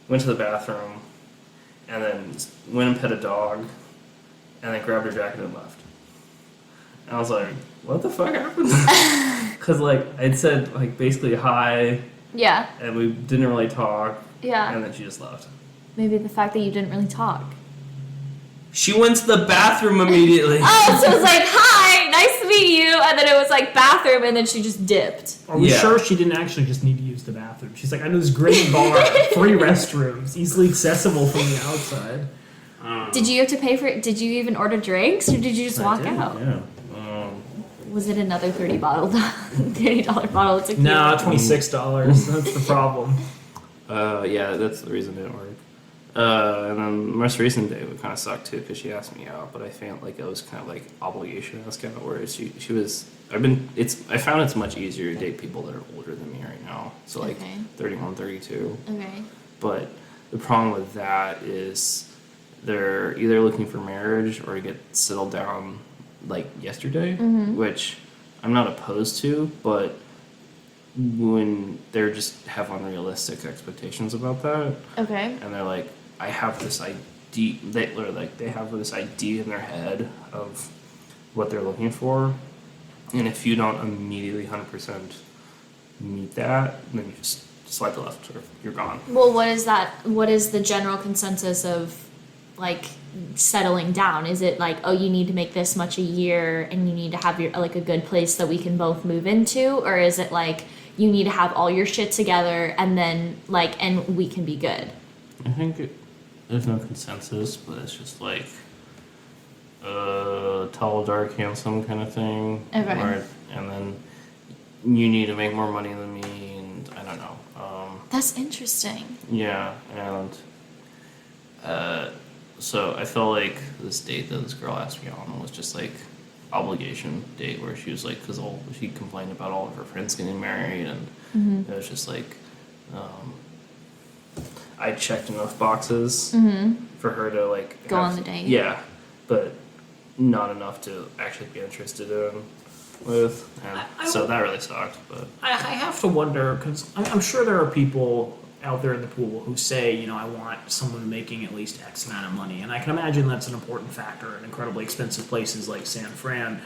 Went to the bathroom, and then went and pet a dog, and then grabbed her jacket and left. And I was like, what the fuck happened? Because like I'd said like basically hi, Yeah. and we didn't really talk, Yeah. and then she just left. Maybe the fact that you didn't really talk. She went to the bathroom immediately. Oh, so it was like, hi, nice to meet you. And then it was like bathroom, and then she just dipped. Are we Yeah. sure she didn't actually just need to use the bathroom? She's like, I know this great bar, 3 restrooms, easily accessible from the outside. Did you have to pay for it? Did you even order drinks, or did you just walk did, out? Yeah. Was it another $30 bottle of tequila? No, $26. That's the problem. Yeah, that's the reason it didn't work. And then the most recent day would kind of suck too because she asked me out, but I felt like it was kind of like obligation. I was kind of worried. She was. I found it's much easier to date people that are older than me right now. So like Okay. 31, 32. Okay. But the problem with that is they're either looking for marriage or to get settled down like yesterday, which I'm not opposed to, but when they're just have unrealistic expectations about that, Okay. and they're like, I have this idea, they have this idea in their head of what they're looking for, and if you don't immediately 100% meet that, then you just swipe left or you're gone. Well, what is that? What is the general consensus of like settling down? Is it like, oh, you need to make this much a year and you need to have your like a good place that we can both move into, or is it like you need to have all your shit together and then like and we can be good? I think there's no consensus, but it's just like tall, dark, handsome kind of thing. Okay. And then you need to make more money than me, and I don't know. That's interesting. Yeah, and so I felt like this date that this girl asked me on was just like obligation date where she was like, because she complained about all of her friends getting married, and it was just like I checked enough boxes for her to like Go on the date. Yeah, but not enough to actually be interested in with, and so that really sucked. But I have to wonder, because I'm sure there are people out there in the pool who say, you know, I want someone making at least X amount of money. And I can imagine that's an important factor in incredibly expensive places like San Fran.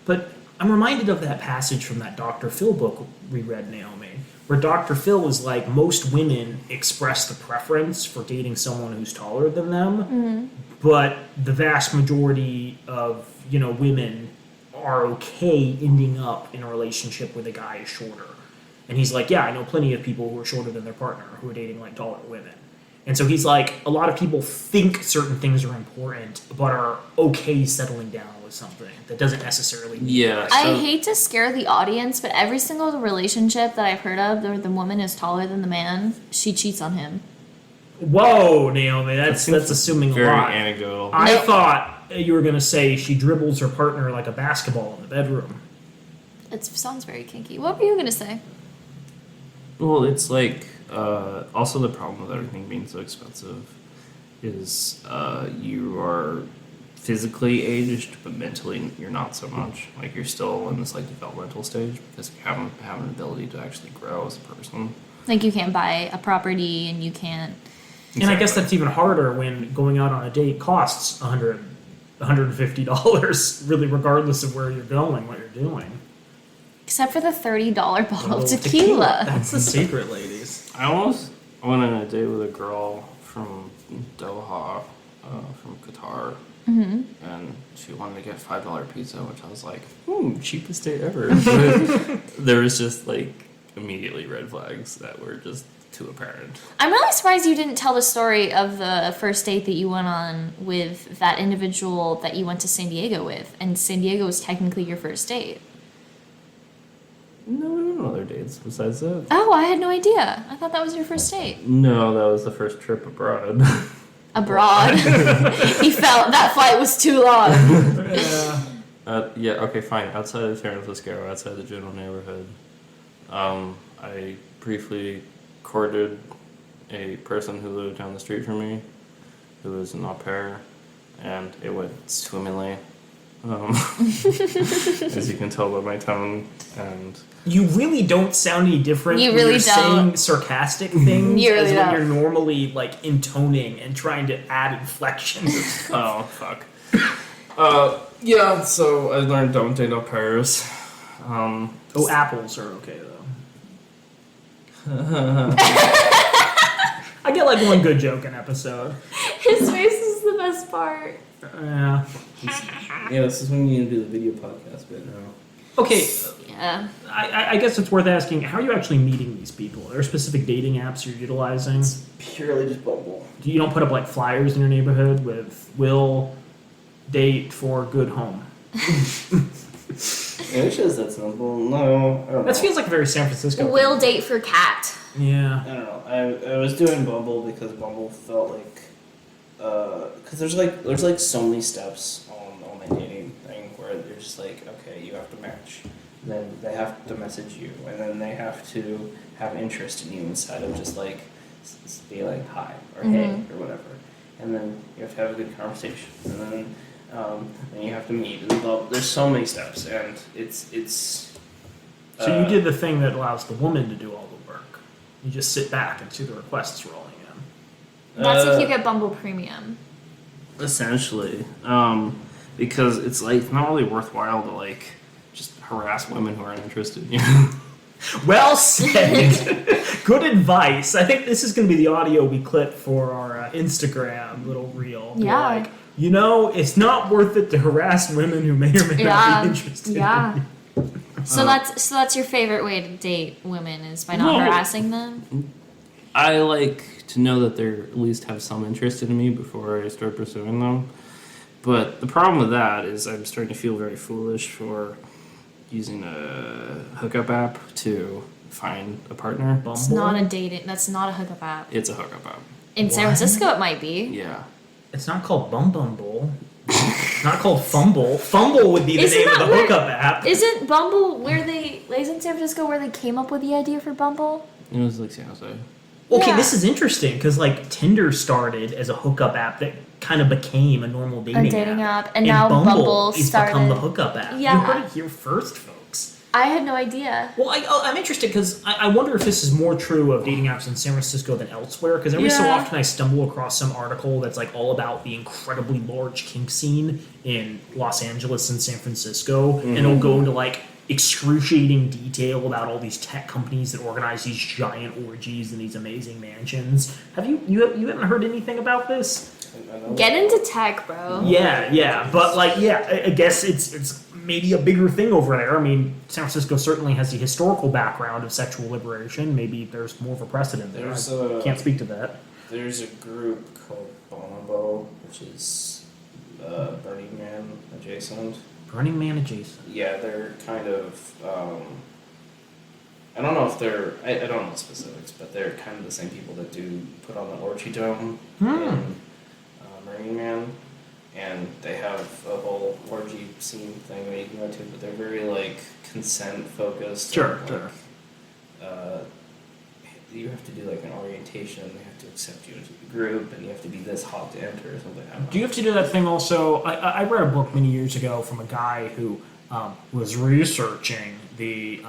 But I'm reminded of that passage from that Dr. Phil book we read, Naomi, where Dr. Phil was like, most women express the preference for dating someone who's taller than them, but the vast majority of, you know, women are okay ending up in a relationship with a guy who's shorter. And he's like, yeah, I know plenty of people who are shorter than their partner who are dating like taller women. And so he's like, a lot of people think certain things are important, but are okay settling down with something that doesn't necessarily mean yeah, I hate to scare the audience, but every single relationship that I've heard of where the woman is taller than the man, she cheats on him. Whoa, Naomi, that's assuming a very lot. anecdotal. I thought you were going to say she dribbles her partner like a basketball in the bedroom. It sounds very kinky. What were you gonna say? Well, it's like also the problem with everything being so expensive is you are physically aged, but mentally you're not so much. Like you're still in this like developmental stage because you haven't have an ability to actually grow as a person. Like you can't buy a property and you can't. And I guess that's even harder when going out on a date costs $150, really, regardless of where you're going, what you're doing. Except for the $30 bottle of Oh, tequila. That's the secret, ladies. I almost went on a date with a girl from Doha, from Qatar, and she wanted to get $5 pizza, which I was like, cheapest date ever. But there was just like immediately red flags that were just too apparent. I'm really surprised you didn't tell the story of the first date that you went on with that individual that you went to San Diego with, and San Diego was technically your first date. No, we went on other dates besides that. Oh, I had no idea. I thought that was your first date. No, that was the first trip abroad. Abroad. He felt that flight was too long. Yeah, okay, fine. Outside of San Francisco, outside the general neighborhood, I briefly courted a person who lived down the street from me, who was an au pair, and it went swimmingly. As you can tell by my tone, and You really don't sound any different. You when really you're don't. saying sarcastic things You really as when don't. you're normally like intoning and trying to add inflection. oh fuck. Yeah. So I learned don't date au pairs. Oh, apples are okay though. I get like one good joke an episode. His face is the best part. Yeah. Yeah, this is when you need to do the video podcast bit now. Okay. Yeah. I guess it's worth asking, how are you actually meeting these people? Are there specific dating apps you're utilizing? Purely just Bumble. You don't put up like flyers in your neighborhood with "will date for good home"? Yeah, it shows that's simple. No, I don't know. That feels like a very San Francisco. Will date for cat. Yeah. I don't know. I was doing Bumble because Bumble felt like, because there's like so many steps on my dating thing where they're just like, okay, you have to match, then they have to message you, and then they have to have interest in you instead of just like be like hi or hey or whatever, and then you have to have a good conversation, and then you have to meet. And there's so many steps, and it's. So you did the thing that allows the woman to do all the work. You just sit back and see the requests rolling in. That's if you get Bumble Premium. Essentially, because it's like not really worthwhile to like just harass women who aren't interested in you. Well said. Good advice. I think this is going to be the audio we clip for our Instagram little reel. Be Yeah. Like, it's not worth it to harass women who may or may not be interested. Yeah. In you. So that's your favorite way to date women is by not No. harassing them? I like to know that they at least have some interest in me before I start pursuing them. But the problem with that is I'm starting to feel very foolish for using a hookup app to find a partner. It's not a dating. That's not a hookup app. It's a hookup app. In San What? Francisco, it might be. Yeah. It's not called Bumble. It's not called Fumble. Fumble would be the Isn't name of that the where- hookup app. Isn't Bumble isn't San Francisco where they came up with the idea for Bumble? It was like San Jose. Okay, Yeah. this is interesting because like Tinder started as a hookup app that kind of became a normal dating app, and now Bumble has become started- the hookup app. Yeah. You heard it here first, folks. I had no idea. Well, I'm interested because I wonder if this is more true of dating apps in San Francisco than elsewhere. Because every so Yeah. often I stumble across some article that's like all about the incredibly large kink scene in Los Angeles and San Francisco, and it'll go into like excruciating detail about all these tech companies that organize these giant orgies in these amazing mansions. Have you haven't heard anything about this? Get into tech, bro. Yeah, but like, I guess it's maybe a bigger thing over there. I mean, San Francisco certainly has the historical background of sexual liberation. Maybe there's more of a precedent there. I can't speak to that. There's a group called Bonobo, which is Burning Man adjacent. Burning Man adjacent. Yeah, they're kind of. I don't know if they're. I don't know the specifics, but they're kind of the same people that do put on the Orgy Dome in Burning Man. and they have a whole orgy scene thing that you can go to, but they're very like consent focused. Sure, and, sure. You have to do like an orientation. They have to accept you into the group, and you have to be this hot to enter or something. I don't know. Do you have to do that thing also? I read a book many years ago from a guy who was researching the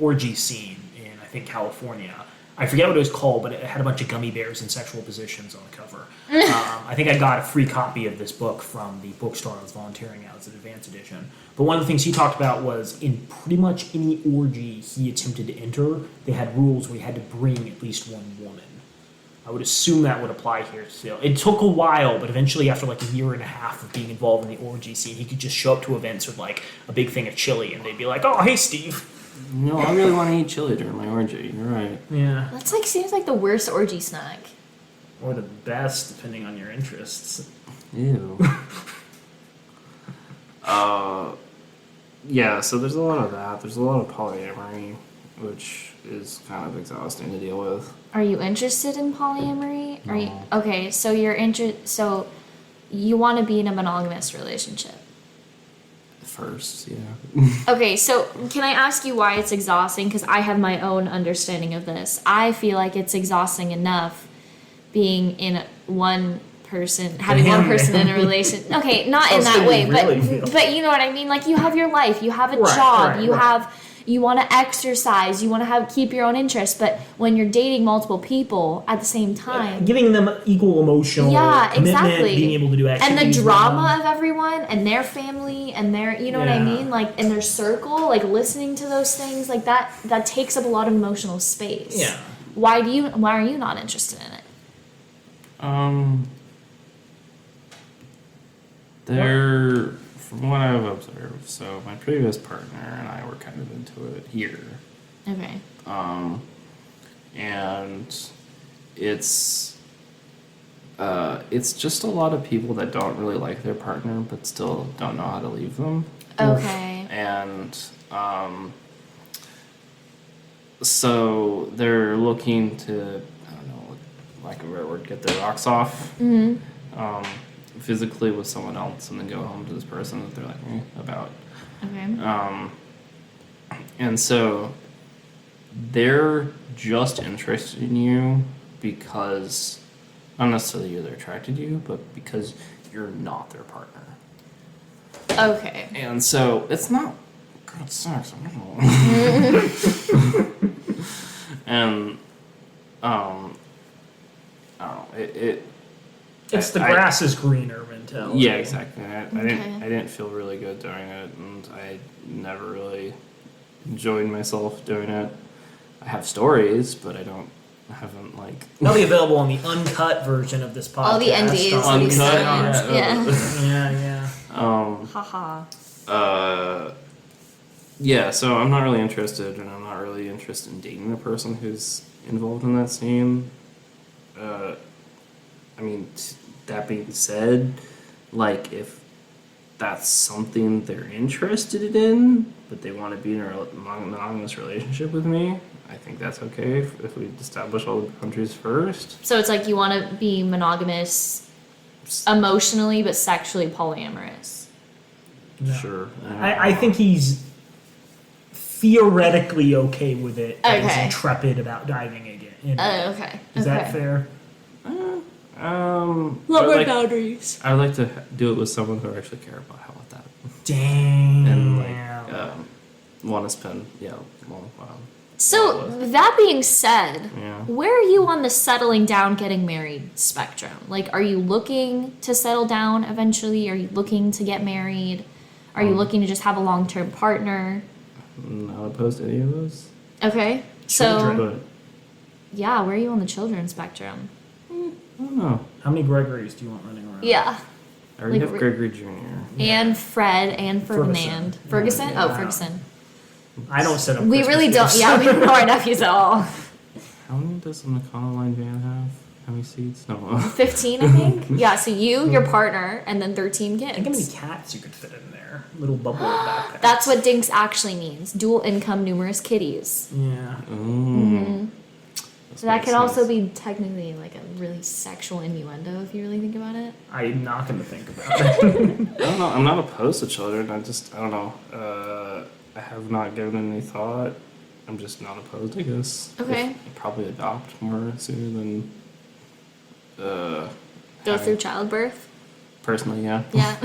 orgy scene in, I think, California. I forget what it was called, but it had a bunch of gummy bears in sexual positions on the cover. I think I got a free copy of this book from the bookstore I was volunteering at. It's an advanced edition. But one of the things he talked about was in pretty much any orgy he attempted to enter, they had rules where he had to bring at least one woman. I would assume that would apply here still. It took a while, but eventually after like a year and a half of being involved in the orgy scene, he could just show up to events with like a big thing of chili and they'd be like, "Oh, hey, Steve." No, I really want to eat chili during my orgy. You're right. Yeah. That's like seems like the worst orgy snack. Or the best, depending on your interests. Ew. Yeah, so there's a lot of that. There's a lot of polyamory, which is kind of exhausting to deal with. Are you interested in polyamory? No. Are you okay? So So you want to be in a monogamous relationship. First, yeah. Okay, so can I ask you why it's exhausting? Because I have my own understanding of this. I feel like it's exhausting enough being in one person, having one person in a relation. Okay, not in that way, but you know what I mean. Like you have your life, you have a job, you want to exercise, you want to keep your own interests. But when you're dating multiple people at the same time, giving them equal emotional commitment, exactly, being able to do activities, and the drama of everyone and their family and their, you know what I mean, like in their circle, like listening to those things, like that takes up a lot of emotional space. Yeah. Why are you not interested in it? From what I've observed, so my previous partner and I were kind of into it here. Okay. And it's just a lot of people that don't really like their partner but still don't know how to leave them. Okay. And so they're looking to, I don't know, like a rare word, get their rocks off. Mm-hmm. Physically with someone else and then go home to this person that they're like about. Okay. And so they're just interested in you because, not necessarily they're attracted to you, but because you're not their partner. Okay. And so it's not good sex. I don't know. And I don't know. It's the grass is greener mentality. Yeah, exactly. I Okay. didn't feel really good doing it, and I never really enjoyed myself doing it. I have stories, but I haven't like. They'll be available on the uncut version of this podcast. All the NDAs that we signed. Yeah. Haha. Yeah, so I'm not really interested, and I'm not really interested in dating a person who's involved in that scene. I mean, that being said, like, if that's something they're interested in, but they want to be in a monogamous relationship with me, I think that's okay if we establish all the boundaries first. So it's like you want to be monogamous emotionally, but sexually polyamorous. No. Sure. I think he's theoretically okay with it, but he's Okay. intrepid about diving again. Oh, okay. Is that fair? Boundaries. I would like to do it with someone who I actually care about. How about that? Damn. And like, want to spend long while. So that being said, Yeah. where are you on the settling down, getting married spectrum? Like, are you looking to settle down eventually? Are you looking to get married? Are you looking to just have a long-term partner? I'm not opposed to any of those. Okay. So, Children. yeah, where are you on the children spectrum? I don't know. How many Gregories do you want running around? Yeah. I already Like have Gregory Jr. And Fred and Ferdinand. Ferguson? Yeah. Oh, Ferguson. I don't set up. We Christmas really don't. gifts. Yeah, we don't know our nephews at all. How many does the Econoline van have? How many seats? No. 15, I think. Yeah, so you, your partner, and then 13 kids. Think how many cats you could fit in there. Little bubble backpacks. That's what Dinks actually means. Dual income, numerous kitties. Yeah. Mm. So that could also be technically like a really sexual innuendo if you really think about it. I'm not going to think about it. I don't know. I'm not opposed to children. I don't know. I have not given any thought. I'm just not opposed, I guess. Okay. I'd probably adopt more sooner than Go through childbirth. Personally, yeah. Yeah.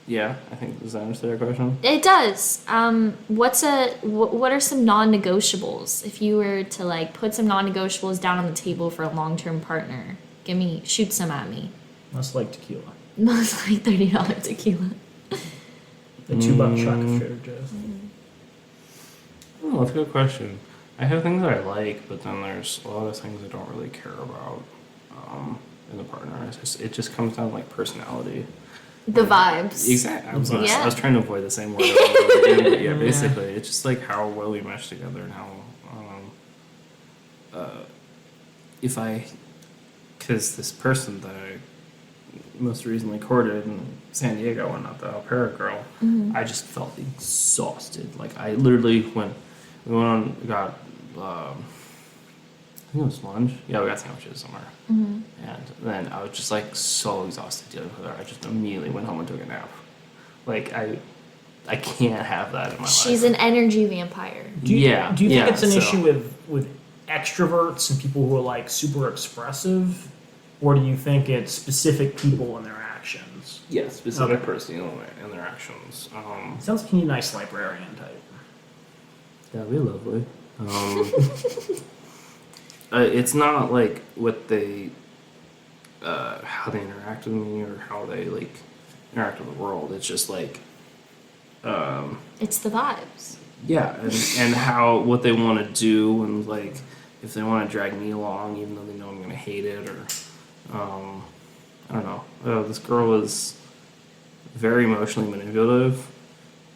Yeah, I think, does that answer your question? It does. What are some non-negotiables? If you were to like put some non-negotiables down on the table for a long-term partner, shoot some at me. Must like tequila. Most like $30 tequila. The $2 truck of Trader Joe's. Oh, that's a good question. I have things that I like, but then there's a lot of things I don't really care about in a partner. It just comes down to like personality. The vibes. Exactly. I was trying to avoid the same word. But yeah, basically, it's just like how well we mesh together and how because this person that I most recently courted in San Diego and not the au pair girl, I just felt exhausted. Like I literally we went on, got I think it was lunch. Yeah, we got sandwiches somewhere. And then I was just like so exhausted dealing with her. I just immediately went home and took a nap. Like I can't have that in my life. She's an energy vampire. Do you think it's an issue with extroverts and people who are like super expressive, or do you think it's specific people and their actions? Yeah, specific person and their actions. Sounds like a nice librarian type. That'd be lovely. It's not like what they, how they interact with me or how they like interact with the world. It's just like, It's the vibes. yeah, and what they want to do, and like if they want to drag me along, even though they know I'm gonna hate it, or I don't know. This girl was very emotionally manipulative,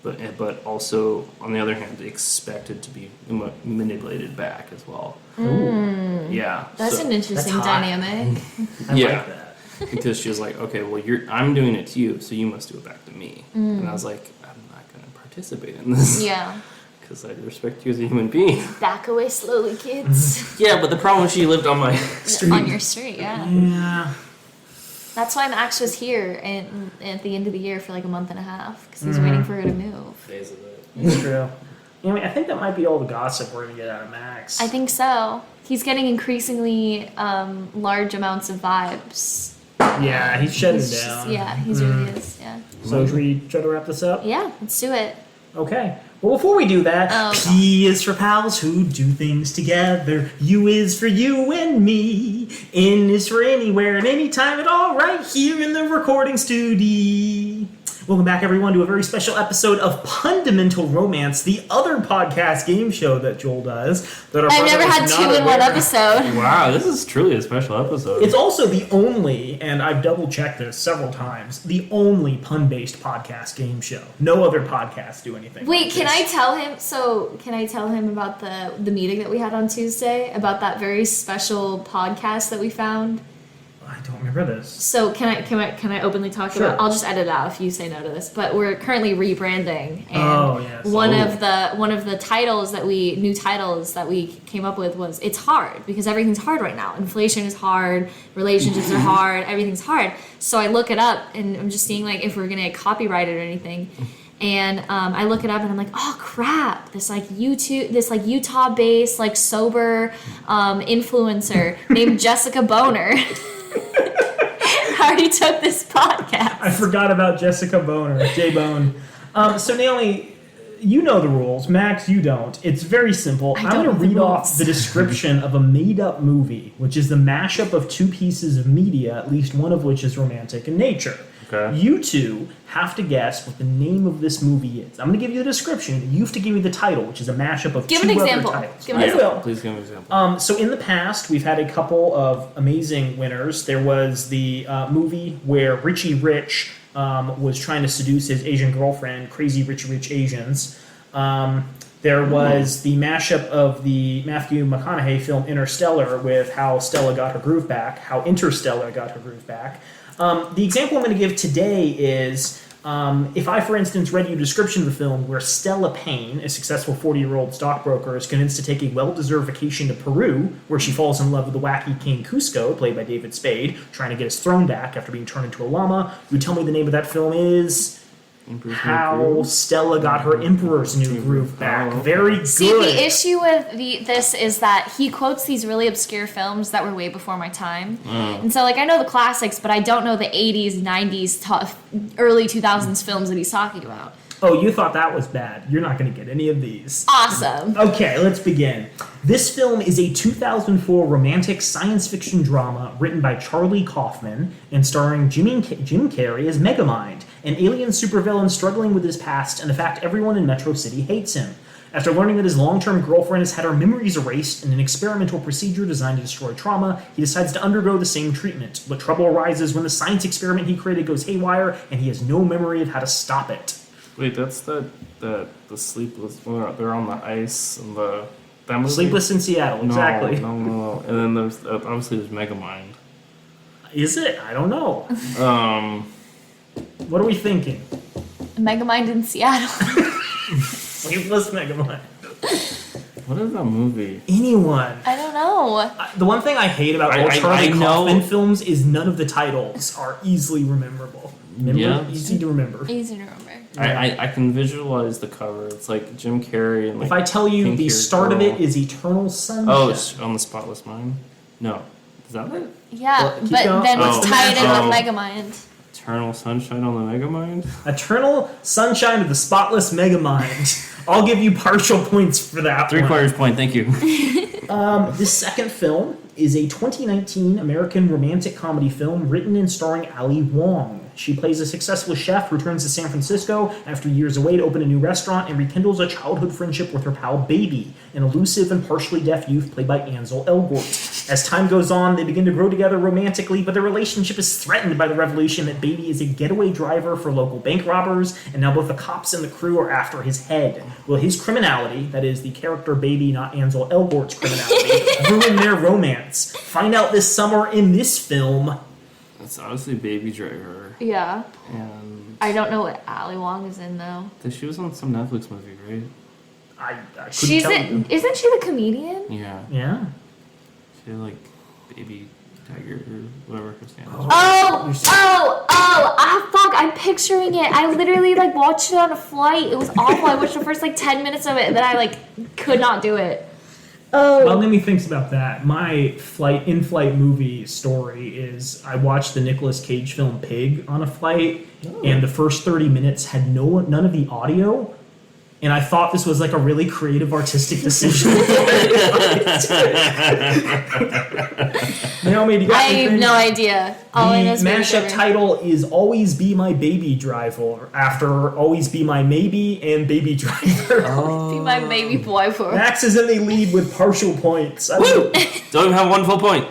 but also on the other hand expected to be manipulated back as well. Yeah, That's an interesting that's hot. dynamic. I like that. Because she was like, okay, well I'm doing it to you, so you must do it back to me. And I was like, I'm not going to participate in this. Yeah. Because I respect you as a human being. Back away slowly, kids. Yeah, but the problem is she lived on my street. On your street, yeah. Yeah. That's why Max was here at the end of the year for like a month and a half because he's waiting for her to move. Days of it. It's true. I think that might be all the gossip we're going to get out of Max. I think so. He's getting increasingly large amounts of vibes. Yeah, he's shutting He's down. He really is. Yeah. So should we try to wrap this up? Yeah, let's do it. Okay. Well, before we do that, P is for pals who do things together. U is for you and me. N is for anywhere and anytime at all, right here in the recording studio. Welcome back, everyone, to a very special episode of Fundamental Romance, the other podcast game show that Joel does. That I've never had two in one episode. Wow, this is truly a special episode. It's also the only, and I've double-checked this several times, the only pun-based podcast game show. No other podcasts do anything. Wait, like can this. I tell him? So, can I tell him about the meeting that we had on Tuesday? About that very special podcast that we found? I don't remember this. So can I openly talk Sure. about? I'll just edit it out if you say no to this. But we're currently rebranding, and Oh, yes. one of the new titles that we came up with was "It's hard" because everything's hard right now. Inflation is hard, relationships are hard, everything's hard. So I look it up, and I'm just seeing like if we're gonna get copyrighted or anything. And I look it up and I'm like, oh crap! This Utah-based like sober influencer named Jessica Boner already took this podcast. I forgot about Jessica Boner, J-Bone. So Naomi, you know the rules. Max, you don't. It's very simple. I'm going to read off the description of a made-up movie, which is the mashup of two pieces of media, at least one of which is romantic in nature. Okay. You two have to guess what the name of this movie is. I'm going to give you the description. You have to give me the title, which is a mashup of Give two an other example. titles. Give an I example. will. Please give me an example. So in the past, we've had a couple of amazing winners. There was the movie where Richie Rich was trying to seduce his Asian girlfriend, Crazy Rich Rich Asians. There was the mashup of the Matthew McConaughey film Interstellar with How Stella Got Her Groove Back, How Interstellar Got Her Groove Back. The example I'm going to give today is If I, for instance, read you a description of the film where Stella Payne, a successful 40-year-old stockbroker, is convinced to take a well-deserved vacation to Peru, where she falls in love with the wacky King Cusco, played by David Spade, trying to get his throne back after being turned into a llama, you would tell me the name of that film is... How Stella Got Her Emperor's New Groove Back. Very good. See, the issue with this is that he quotes these really obscure films that were way before my time. And so, like, I know the classics, but I don't know the 80s, 90s, early 2000s films that he's talking about. Oh, you thought that was bad. You're not going to get any of these. Awesome. Okay, let's begin. This film is a 2004 romantic science fiction drama written by Charlie Kaufman and starring Jim Carrey as Megamind, an alien supervillain struggling with his past and the fact everyone in Metro City hates him. After learning that his long-term girlfriend has had her memories erased in an experimental procedure designed to destroy trauma, he decides to undergo the same treatment. But trouble arises when the science experiment he created goes haywire and he has no memory of how to stop it. Wait, that's the Sleepless. They're on the ice and that movie? Sleepless in Seattle, exactly. No. And then there's obviously there's Megamind. Is it? I don't know. What are we thinking? Megamind in Seattle. Sleepless Megamind. What is that movie? Anyone. I don't know. The one thing I hate about all Charlie Kaufman films is none of the titles are easily rememberable. Yeah. Easy to remember. Easy to remember. I can visualize the cover. It's like Jim Carrey and like. If I tell you the start of it is Eternal Sunshine. Oh, it's on the Spotless Mind? No. Is that it? Yeah, Well, keep but going. then it's tied in with Oh. Megamind. Eternal Sunshine on the Megamind? Eternal Sunshine of the Spotless Megamind. I'll give you partial points for that. 3/4 point, thank you. This second film is a 2019 American romantic comedy film written and starring Ali Wong. She plays a successful chef who returns to San Francisco after years away to open a new restaurant and rekindles a childhood friendship with her pal Baby, an elusive and partially deaf youth played by Ansel Elgort. As time goes on, they begin to grow together romantically, but their relationship is threatened by the revelation that Baby is a getaway driver for local bank robbers, and now both the cops and the crew are after his head. Will his criminality, that is, the character Baby, not Ansel Elgort's criminality, ruin their romance? Find out this summer in this film. It's honestly Baby Driver. Yeah. And I don't know what Ali Wong is in, though. she was on some Netflix movie, right? I couldn't tell you. Isn't she the comedian? Yeah. Yeah. She had like Baby Tiger or whatever her stand is. Fuck, I'm picturing it. I literally, like, watched it on a flight. It was awful. I watched the first, like, 10 minutes of it, and then I, like, could not do it. Oh. Well, let me think about that. My in-flight movie story is I watched the Nicolas Cage film Pig on a flight, and the first 30 minutes had none of the audio, and I thought this was like a really creative artistic decision. Naomi, do you got I anything? have no idea. All I know is The Baby mashup Driver. title is Always Be My Baby Driver, after Always Be My Maybe and Baby Driver. Be my baby boy for. Max is in the lead with partial points. Woo! Don't even have one full point.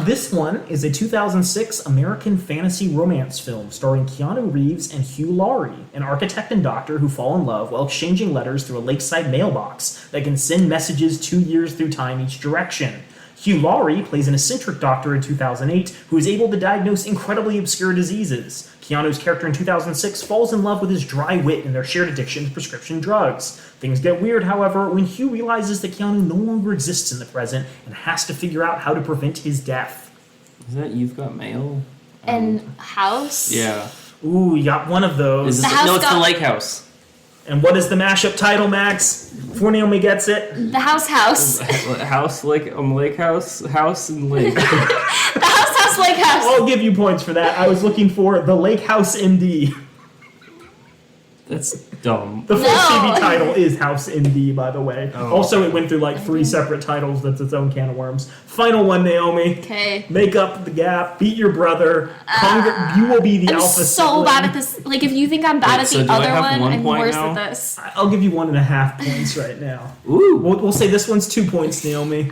This one is a 2006 American fantasy romance film starring Keanu Reeves and Hugh Laurie, an architect and doctor who fall in love while exchanging letters through a lakeside mailbox that can send messages 2 years through time each direction. Hugh Laurie plays an eccentric doctor in 2008 who is able to diagnose incredibly obscure diseases. Keanu's character in 2006 falls in love with his dry wit and their shared addiction to prescription drugs. Things get weird, however, when Hugh realizes that Keanu no longer exists in the present and has to figure out how to prevent his death. Is that You've Got Mail? And House? Yeah. Ooh, you got one of those. Is The this, House no, it's got- the Lake House. And what is the mashup title, Max? Before Naomi gets it. The House. House, Lake House, House and Lake. The House, Lake House. I'll give you points for that. I was looking for The Lake House MD. That's dumb. The full No. TV title is House MD, by the way. Oh. Also, it went through like 3 separate titles. That's its own can of worms. Final one, Naomi. Okay. Make up the gap. Beat your brother. You will be the I'm alpha so sibling. bad at this. Like, if you think I'm bad Wait, at so the do I other have one, 1 I'm point worse now? at this. I'll give you 1.5 points right now. Ooh. We'll say this one's 2 points, Naomi.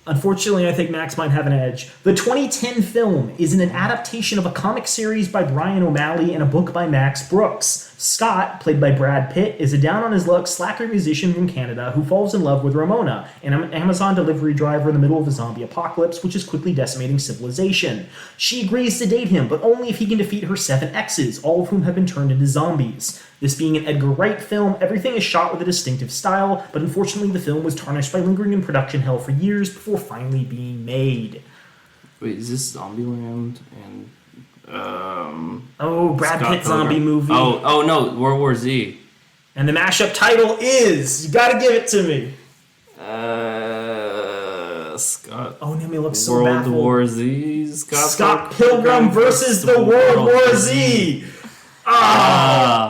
Unfortunately, I think Max might have an edge. The 2010 film is an adaptation of a comic series by Brian O'Malley and a book by Max Brooks. Scott, played by Brad Pitt, is a down-on-his-luck slacker musician from Canada who falls in love with Ramona, an Amazon delivery driver in the middle of a zombie apocalypse, which is quickly decimating civilization. She agrees to date him, but only if he can defeat her 7 exes, all of whom have been turned into zombies. This being an Edgar Wright film, everything is shot with a distinctive style, but unfortunately the film was tarnished by lingering in production hell for years before finally being made. Wait, is this Zombieland and Brad Scott Pitt zombie Pilgrim. movie. Oh no, World War Z. And the mashup title is, you gotta give it to me. Scott. Oh, Nemi looks so World baffled. War Z. Scott Pilgrim versus the World War Z.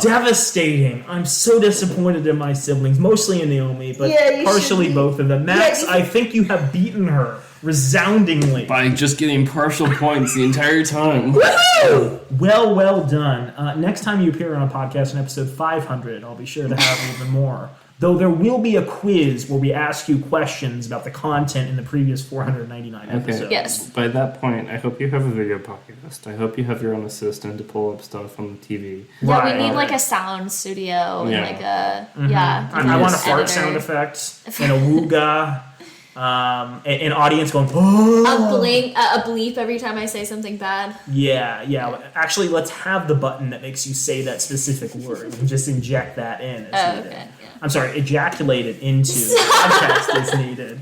Devastating. I'm so disappointed in my siblings, mostly in Naomi, but partially both of them. Max, I think you have beaten her resoundingly. By just getting partial points the entire time. Woo! Well done. Next time you appear on a podcast in episode 500, I'll be sure to have even more. Though there will be a quiz where we ask you questions about the content in the previous 499 episodes. Okay. Yes. By that point, I hope you have a video podcast. I hope you have your own assistant to pull up stuff on the TV. Yeah, we need like a sound studio and like a I want a fart sound effect and a wooga. An audience going, oh! a bleep every time I say something bad. Yeah. Actually, let's have the button that makes you say that specific word and just inject that in as needed. Okay. Yeah. I'm sorry, ejaculate it into the podcast as needed.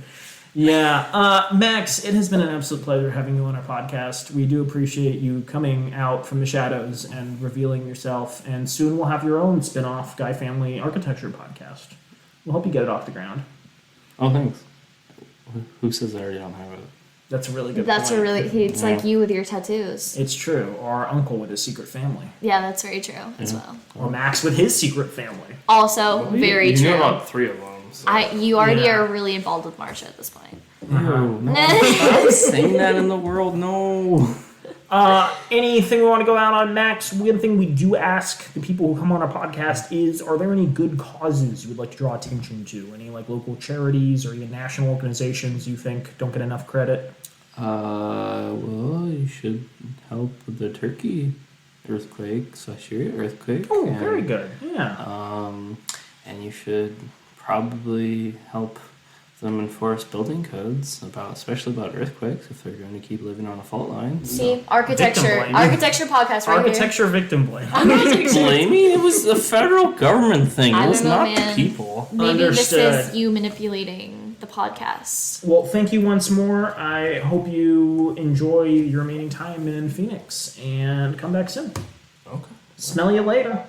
Yeah. Max, it has been an absolute pleasure having you on our podcast. We do appreciate you coming out from the shadows and revealing yourself. And soon we'll have your own spin-off Guy Family Architecture podcast. We'll help you get it off the ground. Oh, thanks. Who says I already don't have it? That's a really good That's point. it's like you with your tattoos. It's true. Or our uncle with his secret family. Yeah, that's very true as well. Or Max with his secret family. Also, very you true. know about 3 of them. So. You already are really involved with Marsha at this point. No, stop saying that in the world, no. Anything we want to go out on, Max? One thing we do ask the people who come on our podcast is, are there any good causes you would like to draw attention to? Any like local charities or even national organizations you think don't get enough credit? Well, you should help with the Turkey earthquake, Syria earthquake. Oh, very good. Yeah. And you should probably help them enforce building codes especially about earthquakes if they're going to keep living on a fault line. See, architecture podcast right Architecture victim blame. here. Blaming? It was a federal government thing. It was not the people. Maybe Understood. this is you manipulating the podcast. Well, thank you once more. I hope you enjoy your remaining time in Phoenix and come back soon. Okay. Smell you later.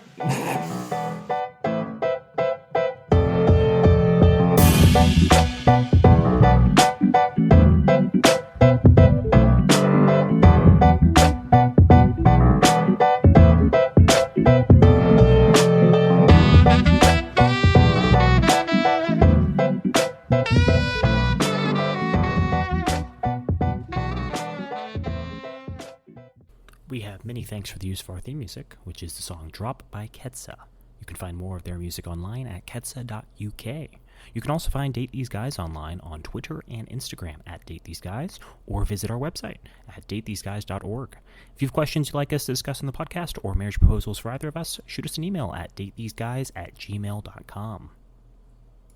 We have many thanks for the use of our theme music, which is the song Drop by Ketsa. You can find more of their music online at ketsa.uk. You can also find Date These Guys online on Twitter and Instagram at Date These Guys, or visit our website at datetheseguys.org. If you have questions you'd like us to discuss on the podcast or marriage proposals for either of us, shoot us an email at datetheseguys@gmail.com.